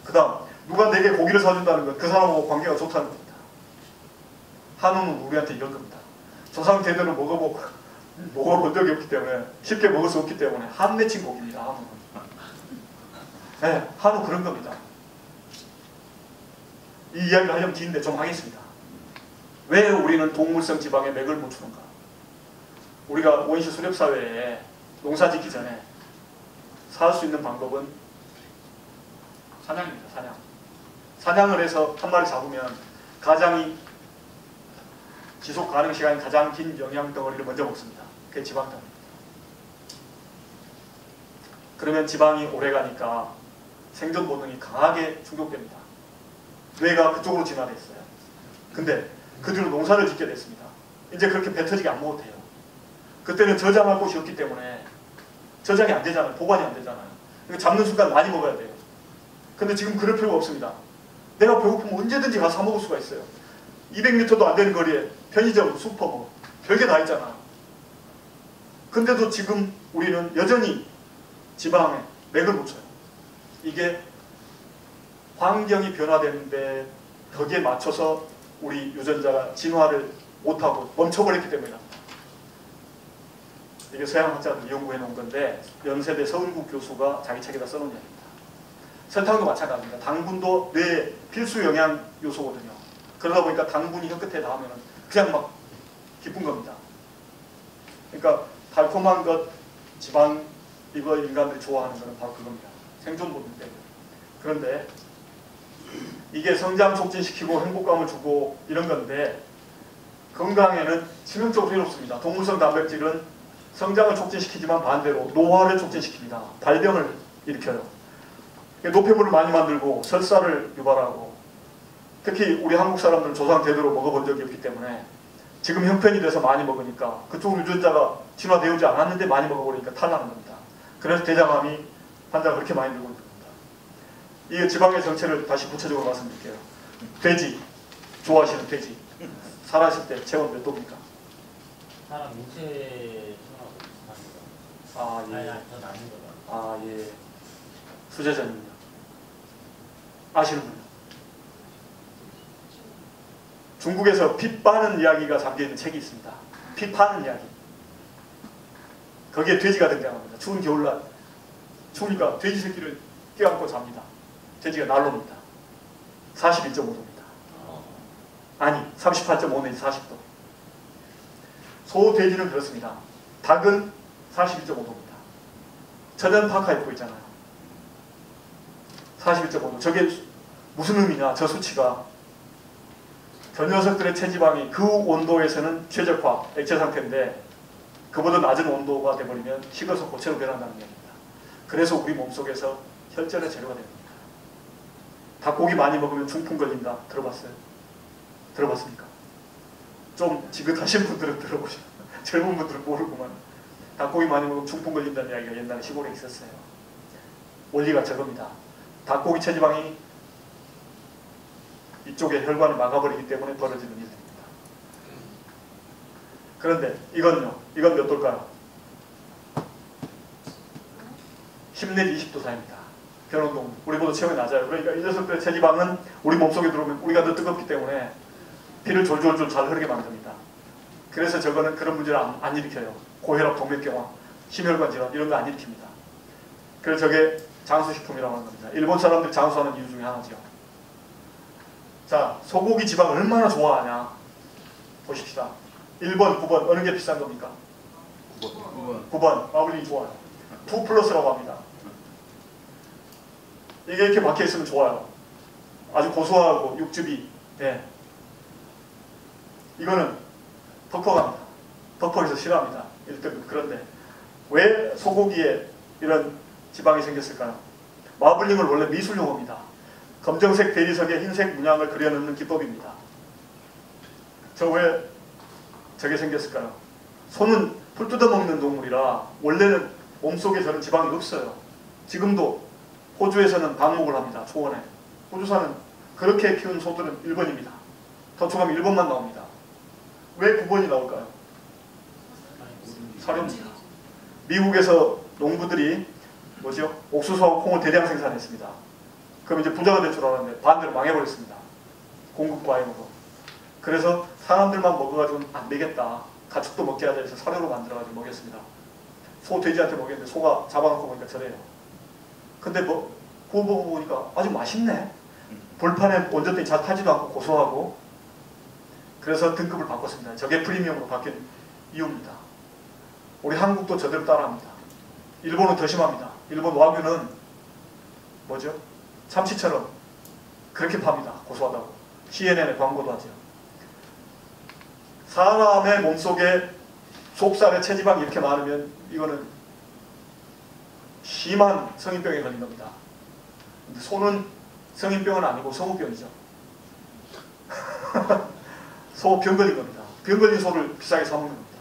그 다음 누가 내게 고기를 사준다는 건 그 사람하고 관계가 좋다는 겁니다. 한우는 우리한테 이런 겁니다. 조상 대대로 먹어본 적이 없기 때문에 쉽게 먹을 수 없기 때문에 한 맺힌 고기입니다. 한우는. 네, 한우 그런 겁니다. 이 이야기를 하려면 긴데 좀 하겠습니다. 왜 우리는 동물성 지방에 맥을 못 추는가? 우리가 원시 수렵사회에 농사 짓기 전에 살 수 있는 방법은 사냥입니다. 사냥. 사냥을 해서 한 마리 잡으면 가장이 지속 가능 시간이 가장 긴 영양 덩어리를 먼저 먹습니다. 그게 지방 덩어리입니다. 그러면 지방이 오래 가니까 생존 본능이 강하게 충족됩니다. 뇌가 그쪽으로 진화되어 있어요. 근데 그 뒤로 농사를 짓게 됐습니다. 이제 그렇게 배 터지게 안 먹어도 돼요. 그때는 저장할 곳이 없기 때문에 저장이 안 되잖아요. 보관이 안 되잖아요. 그러니까 잡는 순간 많이 먹어야 돼요. 근데 지금 그럴 필요가 없습니다. 내가 배고프면 언제든지 가서 사 먹을 수가 있어요. 200m도 안 되는 거리에 편의점, 슈퍼 뭐 별게 다 있잖아. 근데도 지금 우리는 여전히 지방에 맥을 못 쳐요. 이게 환경이 변화되는데 거기에 맞춰서 우리 유전자가 진화를 못하고 멈춰버렸기 때문이랍니다. 이게 서양 학자들이 연구해 놓은 건데 연세대 서울국 교수가 자기 책에다 써놓은 이야기입니다. 설탕도 마찬가지입니다. 당분도 뇌의 필수 영양 요소거든요. 그러다 보니까 당분이 혀끝에 닿으면 그냥 막 기쁜 겁니다. 그러니까 달콤한 것, 지방, 이거 인간들이 좋아하는 것은 바로 그겁니다. 생존 본능 때문에. 그런데 이게 성장 촉진시키고 행복감을 주고 이런 건데 건강에는 치명적으로 해롭습니다. 동물성 단백질은 성장을 촉진시키지만 반대로 노화를 촉진시킵니다. 발병을 일으켜요. 노폐물을 많이 만들고 설사를 유발하고 특히 우리 한국 사람들은 조상 대대로 먹어본 적이 없기 때문에 지금 형편이 돼서 많이 먹으니까 그쪽 유전자가 진화되지 않았는데 많이 먹어버리니까 탈나는 겁니다. 그래서 대장암이 환자가 그렇게 많이 늘고 있는 겁니다. 이 지방의 정체를 다시 구체적으로 말씀드릴게요. 돼지, 좋아하시는 돼지. 살아있을 때 체온 몇 도입니까? 사람 인체 순하고 비슷합니다. 아, 예. 더 나는 거다. 아, 예. 수제자님은요? 아시는 분요? 중국에서 피 빠는 이야기가 담겨있는 책이 있습니다. 피 파는 이야기. 거기에 돼지가 등장합니다. 추운 겨울날 추우니까 돼지 새끼를 껴안고 잡니다. 돼지가 난로입니다. 41.5도입니다. 아니 38.5 내지 40도. 소 돼지는 그렇습니다. 닭은 41.5도입니다. 천연 파카 입고 있잖아요. 41.5도. 저게 무슨 의미냐? 저 수치가 저 녀석들의 체지방이 그 온도에서는 최적화, 액체 상태인데 그보다 낮은 온도가 되버리면 식어서 고체로 변한다는 얘기입니다. 그래서 우리 몸속에서 혈전의 재료가 됩니다. 닭고기 많이 먹으면 중풍 걸린다. 들어봤어요? 들어봤습니까? 좀 지긋하신 분들은 들어보시고 젊은 분들은 모르구만. 닭고기 많이 먹으면 중풍 걸린다는 이야기가 옛날에 시골에 있었어요. 원리가 저겁니다. 닭고기 체지방이 이쪽에 혈관을 막아버리기 때문에 벌어지는 일입니다. 그런데 이건요. 이건 몇 도일까요? 10 내지 20도 사이입니다. 변온동 우리보다 체온이 낮아요. 그러니까 이 녀석들의 체지방은 우리 몸속에 들어오면 우리가 더 뜨겁기 때문에 피를 졸졸졸 잘 흐르게 만듭니다. 그래서 저거는 그런 문제를 안 일으켜요. 고혈압, 동맥경화, 심혈관 질환 이런 거 안 일으킵니다. 그래서 저게 장수식품이라고 하는 겁니다. 일본 사람들이 장수하는 이유 중에 하나죠. 자, 소고기 지방 얼마나 좋아하냐 보십시다. 1번, 9번 어느 게 비싼 겁니까? 9번. 마블링이 좋아요. 2 플러스라고 합니다. 이게 이렇게 박혀있으면 좋아요. 아주 고소하고 육즙이. 네. 이거는 퍽퍽합니다. 퍽퍽해서 싫어합니다. 1등. 그런데 왜 소고기에 이런 지방이 생겼을까요? 마블링을 원래 미술 용어입니다. 검정색 대리석에 흰색 문양을 그려넣는 기법입니다. 저 왜 저게 생겼을까요? 소는 풀 뜯어먹는 동물이라 원래는 몸속에 저런 지방이 없어요. 지금도 호주에서는 방목을 합니다. 초원에. 호주 사는 그렇게 키운 소들은 1번입니다. 더 추가하면 1번만 나옵니다. 왜 9번이 나올까요? 사료입니다. 미국에서 농부들이 뭐죠? 옥수수하고 콩을 대량 생산했습니다. 그럼 이제 부자가 될 줄 알았는데 반대로 망해버렸습니다. 공급 과잉으로. 그래서 사람들만 먹어가지고 안 되겠다. 가축도 먹게 하자 해서 사료로 만들어가지고 먹였습니다. 소, 돼지한테 먹였는데 소가 잡아놓고 보니까 저래요. 근데 뭐 구워 먹어보니까 아주 맛있네. 불판에 얹었더니 잘 타지도 않고 고소하고. 그래서 등급을 바꿨습니다. 저게 프리미엄으로 바뀐 이유입니다. 우리 한국도 저대로 따라합니다. 일본은 더 심합니다. 일본 와규는 뭐죠? 참치처럼 그렇게 팝니다. 고소하다고. CNN에 광고도 하죠. 사람의 몸속에 속살에 체지방이 이렇게 많으면 이거는 심한 성인병에 걸린 겁니다. 근데 소는 성인병은 아니고 성우병이죠. 소 병 걸린 겁니다. 병 걸린 소를 비싸게 사먹는 겁니다.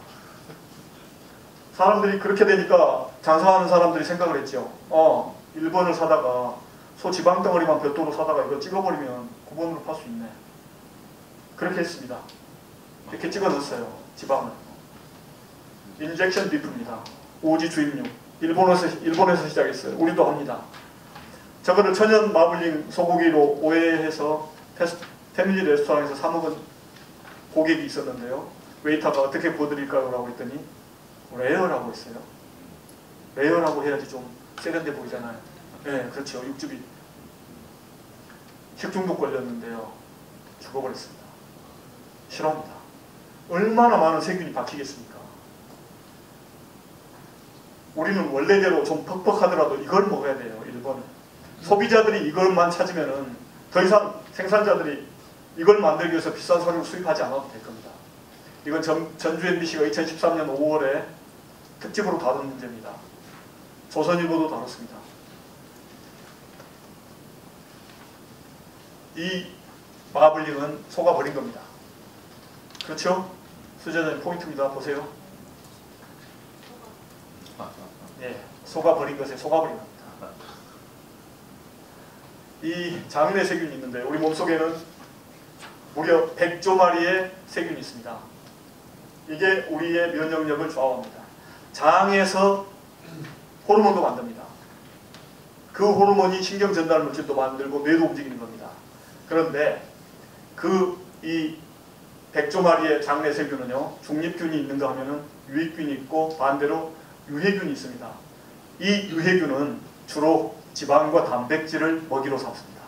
사람들이 그렇게 되니까 장사하는 사람들이 생각을 했죠. 1번을 사다가 소 지방 덩어리만 별도로 사다가 이거 찍어버리면 9번으로 팔 수 있네. 그렇게 했습니다. 이렇게 찍어 넣었어요. 지방을. 인젝션 비프입니다. 오지 주입육. 일본에서 시작했어요. 우리도 합니다. 저거를 천연 마블링 소고기로 오해해서 패밀리 레스토랑에서 사 먹은 고객이 있었는데요. 웨이터가 어떻게 구워드릴까요? 라고 했더니 레어라고 했어요. 레어라고 해야지 좀 세련돼 보이잖아요. 네, 그렇죠. 육즙이 식중독 걸렸는데요. 죽어버렸습니다. 싫어합니다. 얼마나 많은 세균이 박히겠습니까? 우리는 원래대로 좀 퍽퍽하더라도 이걸 먹어야 돼요. 1번은. 소비자들이 이것만 찾으면은 더 이상 생산자들이 이걸 만들기 위해서 비싼 사료를 수입하지 않아도 될 겁니다. 이건 전주 MBC가 2013년 5월에 특집으로 다룬 문제입니다. 조선일보도 다뤘습니다. 이 마블링은 소가 버린 겁니다. 그렇죠? 수제자님 포인트입니다. 보세요. 예, 소가 버린 것에 소가 버린 겁니다. 이 장내 세균이 있는데 우리 몸속에는 무려 100조 마리의 세균이 있습니다. 이게 우리의 면역력을 좌우합니다. 장에서 호르몬도 만듭니다. 그 호르몬이 신경 전달 물질도 만들고 뇌도 움직이는 겁니다. 그런데 이 100조 마리의 장내 세균은요, 중립균이 있는가 하면은 유익균이 있고 반대로 유해균이 있습니다. 이 유해균은 주로 지방과 단백질을 먹이로 삼습니다.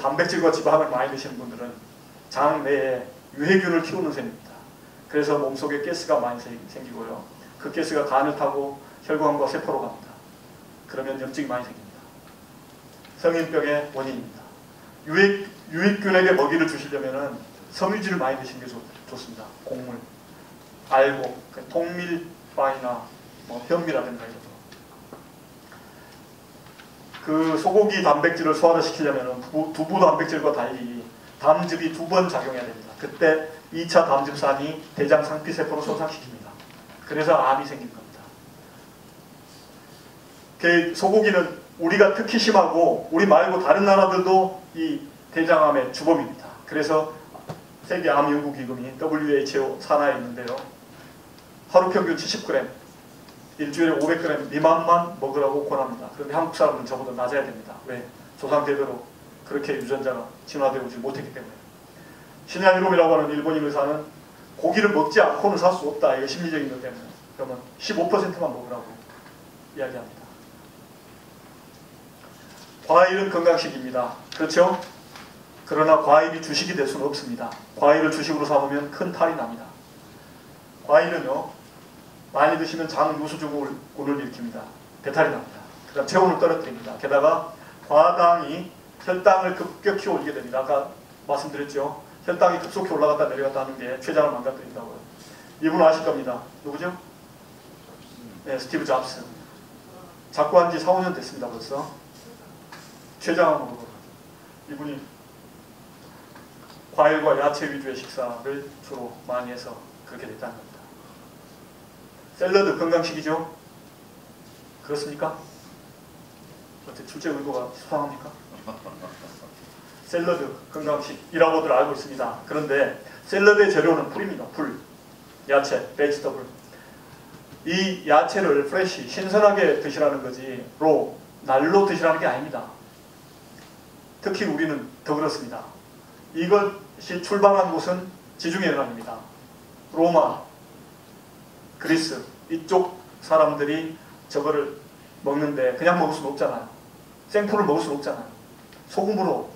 단백질과 지방을 많이 드시는 분들은 장 내에 유해균을 키우는 셈입니다. 그래서 몸속에 가스가 많이 생기고요. 그 가스가 간을 타고 혈관과 세포로 갑니다. 그러면 염증이 많이 생깁니다. 성인병의 원인입니다. 유익균에게 먹이를 주시려면 섬유질을 많이 드시는 게 좋습니다. 곡물, 알곡, 통밀빵이나 현미라든가 이런 거. 그 소고기 단백질을 소화를 시키려면 두부 단백질과 달리 담즙이 2번 작용해야 됩니다. 그때 2차 담즙산이 대장 상피세포를 손상시킵니다. 그래서 암이 생긴 겁니다. 소고기는 우리가 특히 심하고 우리 말고 다른 나라들도 이 대장암의 주범입니다. 그래서 세계암연구기금이 WHO 산하에 있는데요. 하루 평균 70g, 일주일에 500g 미만만 먹으라고 권합니다. 그런데 한국 사람은 저보다 낮아야 됩니다. 왜? 조상대대로 그렇게 유전자가 진화되어 오지 못했기 때문에. 신야이롬이라고 하는 일본인 의사는 고기를 먹지 않고는 살 수 없다. 이게 심리적인 것 때문에. 그러면 15%만 먹으라고 이야기합니다. 과일은 건강식입니다. 그렇죠? 그러나 과일이 주식이 될 수는 없습니다. 과일을 주식으로 삼으면 큰 탈이 납니다. 과일은요, 많이 드시면 장 누수증후군을 일으킵니다. 배탈이 납니다. 그 다음 체온을 떨어뜨립니다. 게다가 과당이 혈당을 급격히 올리게 됩니다. 아까 말씀드렸죠. 혈당이 급속히 올라갔다 내려갔다 하는 게 췌장을 망가뜨린다고요. 이분 아실 겁니다. 누구죠? 네, 스티브 잡스. 작고한 지 4, 5년 됐습니다. 벌써. 췌장암으로. 이분이 과일과 야채 위주의 식사를 주로 많이 해서 그렇게 됐다는 겁니다. 샐러드 건강식이죠? 그렇습니까? 어떻게 출제 의도가 수상합니까? 샐러드 건강식이라고들 알고 있습니다. 그런데 샐러드의 재료는 풀입니다. 풀, 야채, 베지터블. 이 야채를 프레시, 신선하게 드시라는 거지 로, 날로 드시라는 게 아닙니다. 특히 우리는 더 그렇습니다. 이것이 출발한 곳은 지중해연안입니다. 로마, 그리스 이쪽 사람들이 저거를 먹는데 그냥 먹을 수는 없잖아요. 생풀을 먹을 수는 없잖아요. 소금으로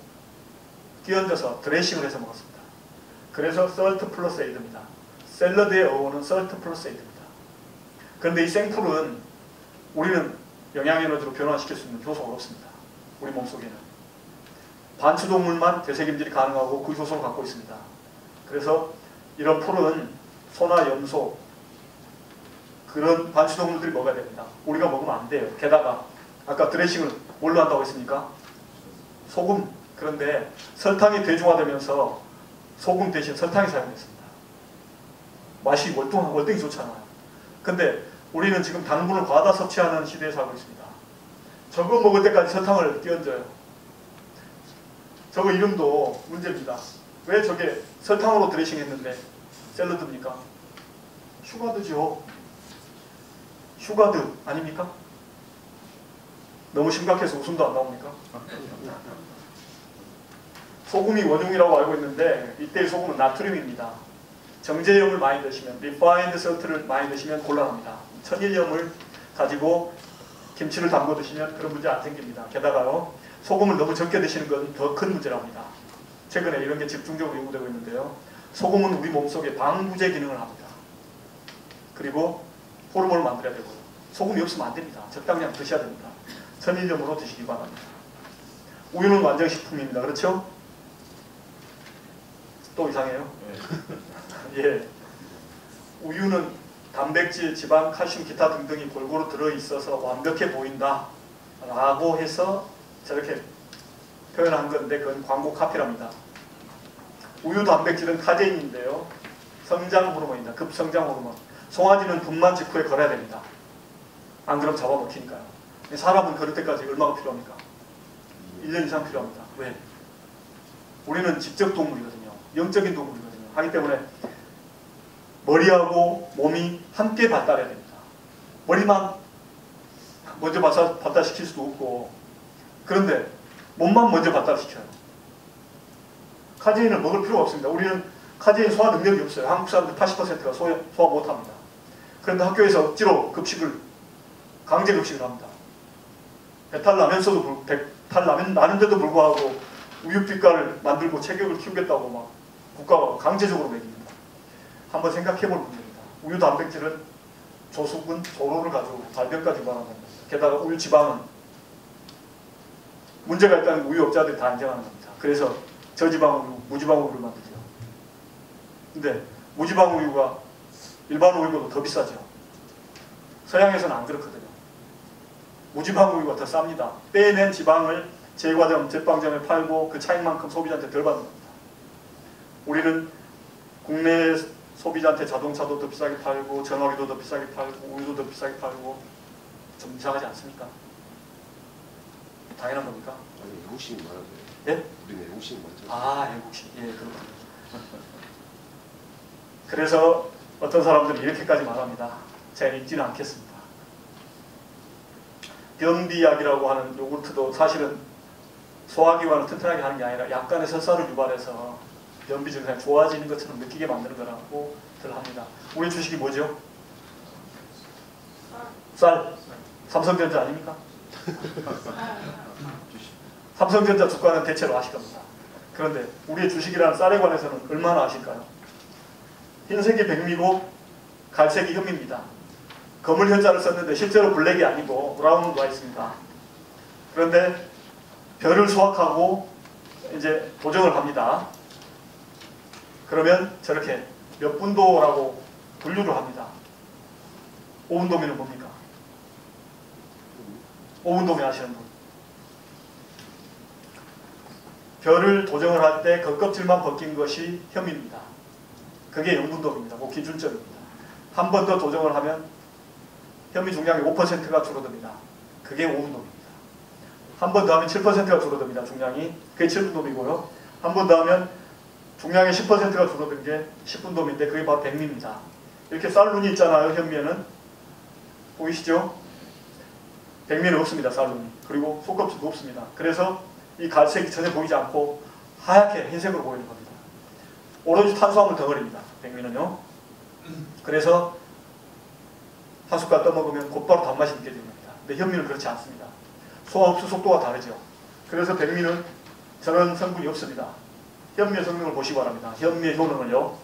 끼얹어서 드레싱을 해서 먹었습니다. 그래서 썰트 플러스 에이드입니다. 샐러드의 어원은 썰트 플러스 에이드입니다. 그런데 이 생풀은 우리는 영양에너지로 변화시킬 수 있는 효소가 없습니다. 우리 몸속에는. 반추동물만 되새김질이 가능하고 그 효소를 갖고 있습니다. 그래서 이런 풀은 소나 염소 그런 반추동물들이 먹어야 됩니다. 우리가 먹으면 안 돼요. 게다가 아까 드레싱을 뭘로 한다고 했습니까? 소금. 그런데 설탕이 대중화되면서 소금 대신 설탕이 사용됐습니다. 맛이 월등히 좋잖아요. 근데 우리는 지금 당분을 과다 섭취하는 시대에 살고 있습니다. 저거 먹을 때까지 설탕을 끼얹어요. 저거 이름도 문제입니다. 왜 저게 설탕으로 드레싱 했는데 샐러드입니까? 슈가드죠. 슈가드 아닙니까? 너무 심각해서 웃음도 안 나옵니까? 소금이 원흉이라고 알고 있는데 이때의 소금은 나트륨입니다. 정제염을 많이 드시면, refined salt를 많이 드시면 곤란합니다. 천일염을 가지고 김치를 담궈 드시면 그런 문제 안 생깁니다. 게다가요, 소금을 너무 적게 드시는 건 더 큰 문제랍니다. 최근에 이런 게 집중적으로 연구되고 있는데요. 소금은 우리 몸속에 방부제 기능을 합니다. 그리고 호르몬을 만들어야 되고요. 소금이 없으면 안 됩니다. 적당량 드셔야 됩니다. 천일염으로 드시기 바랍니다. 우유는 완전식품입니다. 그렇죠? 또 이상해요? 예. 우유는 단백질, 지방, 칼슘, 기타 등등이 골고루 들어있어서 완벽해 보인다 라고 해서 저렇게 표현한 건데 그건 광고 카피랍니다. 우유 단백질은 카제인인데요. 성장 호르몬입니다. 급성장 호르몬. 송아지는 분만 직후에 걸어야 됩니다. 안 그러면 잡아먹히니까요. 사람은 걸을 때까지 얼마가 필요합니까? 1년 이상 필요합니다. 왜? 우리는 지적 동물이거든요. 영적인 동물이거든요. 하기 때문에 머리하고 몸이 함께 발달해야 됩니다. 머리만 먼저 발달시킬 수도 없고, 그런데 몸만 먼저 발달시켜요. 카제인을 먹을 필요가 없습니다. 우리는 카제인 소화 능력이 없어요. 한국 사람들 80%가 소화 못합니다. 그런데 학교에서 억지로 강제 급식을 합니다. 배탈 나는데도 불구하고 우유빛깔을 만들고 체격을 키우겠다고 막 국가가 강제적으로 먹입니다. 한번 생각해볼 문제입니다. 우유 단백질은 조수분, 조로를 가지고 발병까지 유발하는 겁니다. 게다가 우유 지방은 문제가 있다는 우유업자들이 다 인정하는 겁니다. 그래서 저지방 우유, 무지방 우유를 만들죠. 근데 무지방 우유가 일반 우유보다 더 비싸죠. 서양에서는 안 그렇거든요. 무지방 우유가 더 쌉니다. 빼낸 지방을 제과점, 제빵점에 팔고 그 차익만큼 소비자한테 덜 받는 겁니다. 우리는 국내 소비자한테 자동차도 더 비싸게 팔고 전화기도 더 비싸게 팔고 우유도 더 비싸게 팔고 좀 이상하지 않습니까? 당연한 겁니까? 아니, 외국식이 많아요. 예? 우리는 외국식이 많죠. 아, 외국식. 예, 그렇군요. 그래서 어떤 사람들이 이렇게까지 말합니다. 제가 읽지는 않겠습니다. 변비약이라고 하는 요구르트도 사실은 소화기관을 튼튼하게 하는 게 아니라 약간의 설사를 유발해서 변비 증상이 좋아지는 것처럼 느끼게 만드는 거라고 합니다. 우리 주식이 뭐죠? 쌀. 삼성전자 아닙니까? 삼성전자 주가는 대체로 아실 겁니다. 그런데 우리의 주식이라는 쌀에 관해서는 얼마나 아실까요? 흰색이 백미고 갈색이 흑미입니다. 검을 현자를 썼는데 실제로 블랙이 아니고 브라운으로 와 있습니다. 그런데 별을 수확하고 이제 도정을 합니다. 그러면 저렇게 몇 분도라고 분류를 합니다. 5분도면은 뭡니까? 5분도면 아시는 분? 별을 도정을 할 때 겉껍질만 벗긴 것이 혐입니다. 그게 0분도입니다. 그 기준점입니다. 한 번 더 도정을 하면 현미 중량이 5%가 줄어듭니다. 그게 5분돔입니다. 한 번 더 하면 7%가 줄어듭니다. 중량이. 그게 7분돔이고요. 한 번 더 하면 중량의 10%가 줄어든 게 10분돔인데 그게 바로 백미입니다. 이렇게 쌀눈이 있잖아요. 현미에는. 보이시죠? 백미는 없습니다. 쌀눈이. 그리고 속껍질도 없습니다. 그래서 이 갈색이 전혀 보이지 않고 하얗게 흰색으로 보이는 겁니다. 오로지 탄수화물 덩어리입니다. 백미는요. 그래서 한 숟갈 떠먹으면 곧바로 단맛이 느껴지는 겁니다. 근데 현미는 그렇지 않습니다. 소화 흡수 속도가 다르죠. 그래서 백미는 저런 성분이 없습니다. 현미의 성능을 보시기 바랍니다. 현미의 효능을요.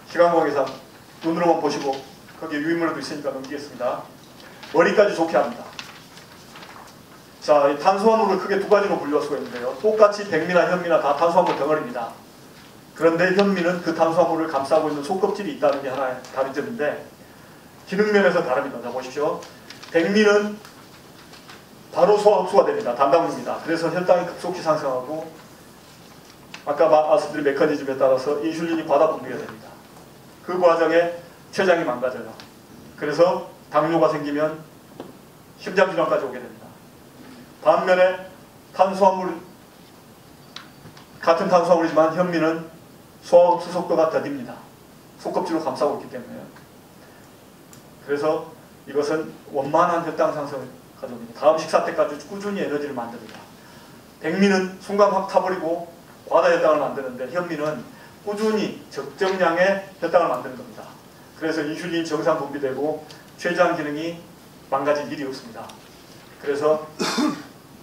시간공학에서 눈으로만 보시고 거기에 유인물도 있으니까 넘기겠습니다. 머리까지 좋게 합니다. 자, 이 탄수화물을 크게 두 가지로 분류할 수가 있는데요. 똑같이 백미나 현미나 다 탄수화물 덩어리입니다. 그런데 현미는 그 탄수화물을 감싸고 있는 속껍질이 있다는 게 하나의 다른 점인데 기능면에서 다릅니다. 자, 보십시오. 백미는 바로 소화 흡수가 됩니다. 단당류입니다. 그래서 혈당이 급속히 상승하고 아까 말씀드린 메커니즘에 따라서 인슐린이 과다 분비가 됩니다. 그 과정에 췌장이 망가져요. 그래서 당뇨가 생기면 심장질환까지 오게 됩니다. 반면에 같은 탄수화물이지만 현미는 소화 흡수 속도가 더딥니다. 속껍질로 감싸고 있기 때문에. 그래서 이것은 원만한 혈당 상승을 가져옵니다. 다음 식사 때까지 꾸준히 에너지를 만듭니다. 백미는 순간 확 타버리고 과다 혈당을 만드는데 현미는 꾸준히 적정량의 혈당을 만드는 겁니다. 그래서 인슐린이 정상 분비되고 췌장 기능이 망가질 일이 없습니다. 그래서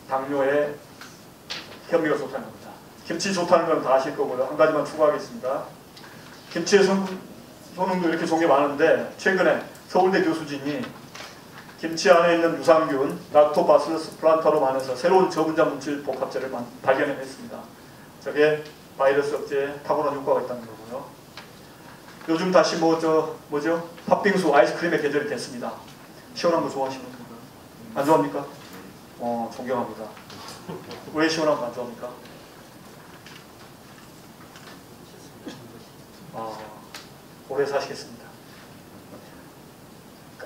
당뇨에 현미가 좋다는 겁니다. 김치 좋다는 건 다 아실 거고요. 한 가지만 추가하겠습니다. 김치의 효능도 이렇게 좋은 게 많은데 최근에 서울대 교수진이 김치 안에 있는 유산균 락토바실러스 플란타로 반해서 새로운 저분자 물질 복합제를 발견했습니다. 저게 바이러스 억제에 탁월한 효과가 있다는 거고요. 요즘 다시 뭐죠? 팥빙수 아이스크림의 계절이 됐습니다. 시원한 거 좋아하시는 분들 안 좋아합니까? 존경합니다. 왜 시원한 거 안 좋아합니까? 오래 사시겠습니다.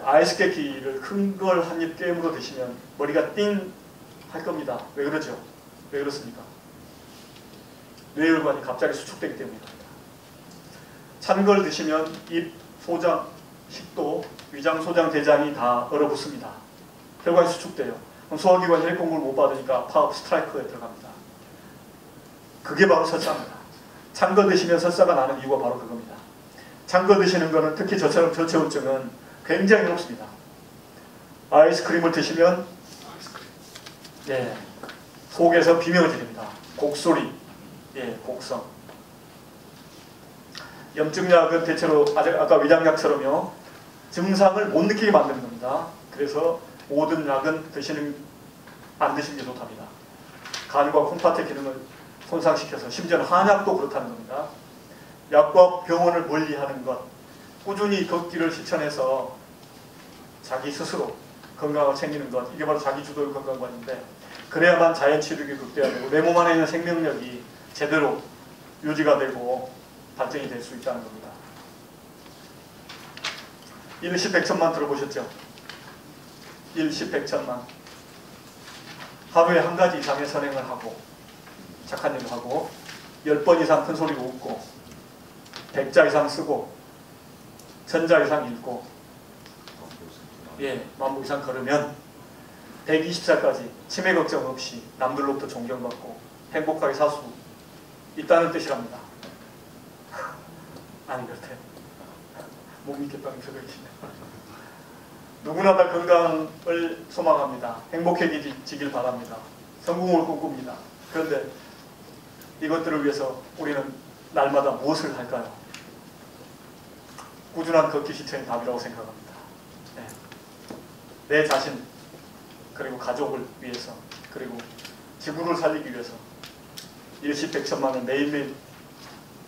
아이스 깨끼를 큰 걸 한 입 깨물어 드시면 머리가 띵 할 겁니다. 왜 그러죠? 왜 그렇습니까? 뇌혈관이 갑자기 수축되기 때문입니다. 찬 걸 드시면 입, 소장, 식도, 위장, 소장, 대장이 다 얼어붙습니다. 혈관이 수축돼요. 그럼 소화기관이 혈액 공급을 못 받으니까 파업 스트라이크에 들어갑니다. 그게 바로 설사입니다. 찬 거 드시면 설사가 나는 이유가 바로 그겁니다. 찬 거 드시는 거는 특히 저처럼 저체온증은 굉장히 어렵습니다. 아이스크림을 드시면 속에서 비명을 지릅니다. 곡소리, 곡성. 염증약은 대체로 아까 위장약처럼요 증상을 못 느끼게 만드는 겁니다. 그래서 모든 약은 안 드시는 게 좋답니다. 간과 콩팥의 기능을 손상시켜서 심지어는 한약도 그렇다는 겁니다. 약과 병원을 멀리하는 것, 꾸준히 걷기를 실천해서 자기 스스로 건강을 챙기는 것, 이게 바로 자기주도 건강관인데 그래야만 자연치료가 극대화되고 내 몸 안에 있는 생명력이 제대로 유지가 되고 발전이 될 수 있다는 겁니다. 일시백천만 들어보셨죠? 일시백천만. 하루에 한 가지 이상의 선행을 하고 착한 일을 하고 10번 이상 큰 소리로 웃고 100자 이상 쓰고 1000자 이상 읽고 10,000보 이상 걸으면 120살까지 치매 걱정 없이 남들로부터 존경받고 행복하게 살 수 있다는 뜻이랍니다. 아니 그렇대요. 못 믿겠다는 소리이시네. 누구나 다 건강을 소망합니다. 행복해지길 바랍니다. 성공을 꿈꿉니다. 그런데 이것들을 위해서 우리는 날마다 무엇을 할까요? 꾸준한 걷기 실천이 답이라고 생각합니다. 내 자신 그리고 가족을 위해서 그리고 지구를 살리기 위해서 일시백천만을 매일매일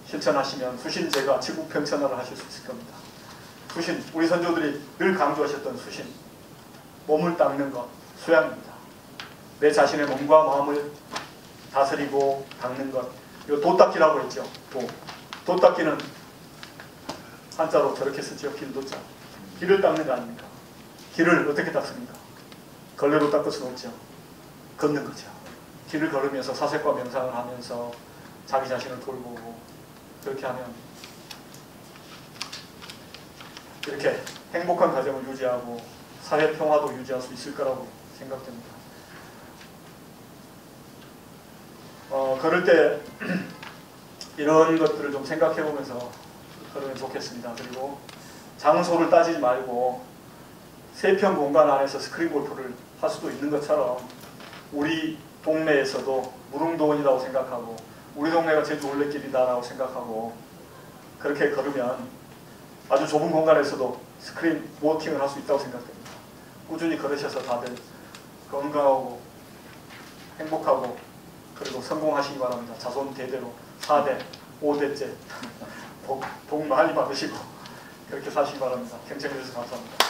실천하시면 수신제가 지구 평천화를 하실 수 있을 겁니다. 수신, 우리 선조들이 늘 강조하셨던 수신, 몸을 닦는 것, 수양입니다. 내 자신의 몸과 마음을 다스리고 닦는 것, 이거 도닦기라고 했죠. 도닦기는 한자로 저렇게 쓰죠. 길도자. 길을 닦는 거 아닙니까? 길을 어떻게 닦습니까? 걸레로 닦을 수는 없죠. 걷는 거죠. 길을 걸으면서 사색과 명상을 하면서 자기 자신을 돌보고 그렇게 하면 이렇게 행복한 가정을 유지하고 사회 평화도 유지할 수 있을 거라고 생각됩니다. 걸을 때 이런 것들을 좀 생각해 보면서 걸으면 좋겠습니다. 그리고 장소를 따지지 말고 세평 공간 안에서 스크린 골프를 할 수도 있는 것처럼 우리 동네에서도 무릉도원이라고 생각하고 우리 동네가 제주 올레길이다라고 생각하고 그렇게 걸으면 아주 좁은 공간에서도 스크린 워킹을 할 수 있다고 생각됩니다. 꾸준히 걸으셔서 다들 건강하고 행복하고 그리고 성공하시기 바랍니다. 자손 대대로 4대, 5대째 복 많이 받으시고 그렇게 사시기 바랍니다. 경청해 주셔서 감사합니다.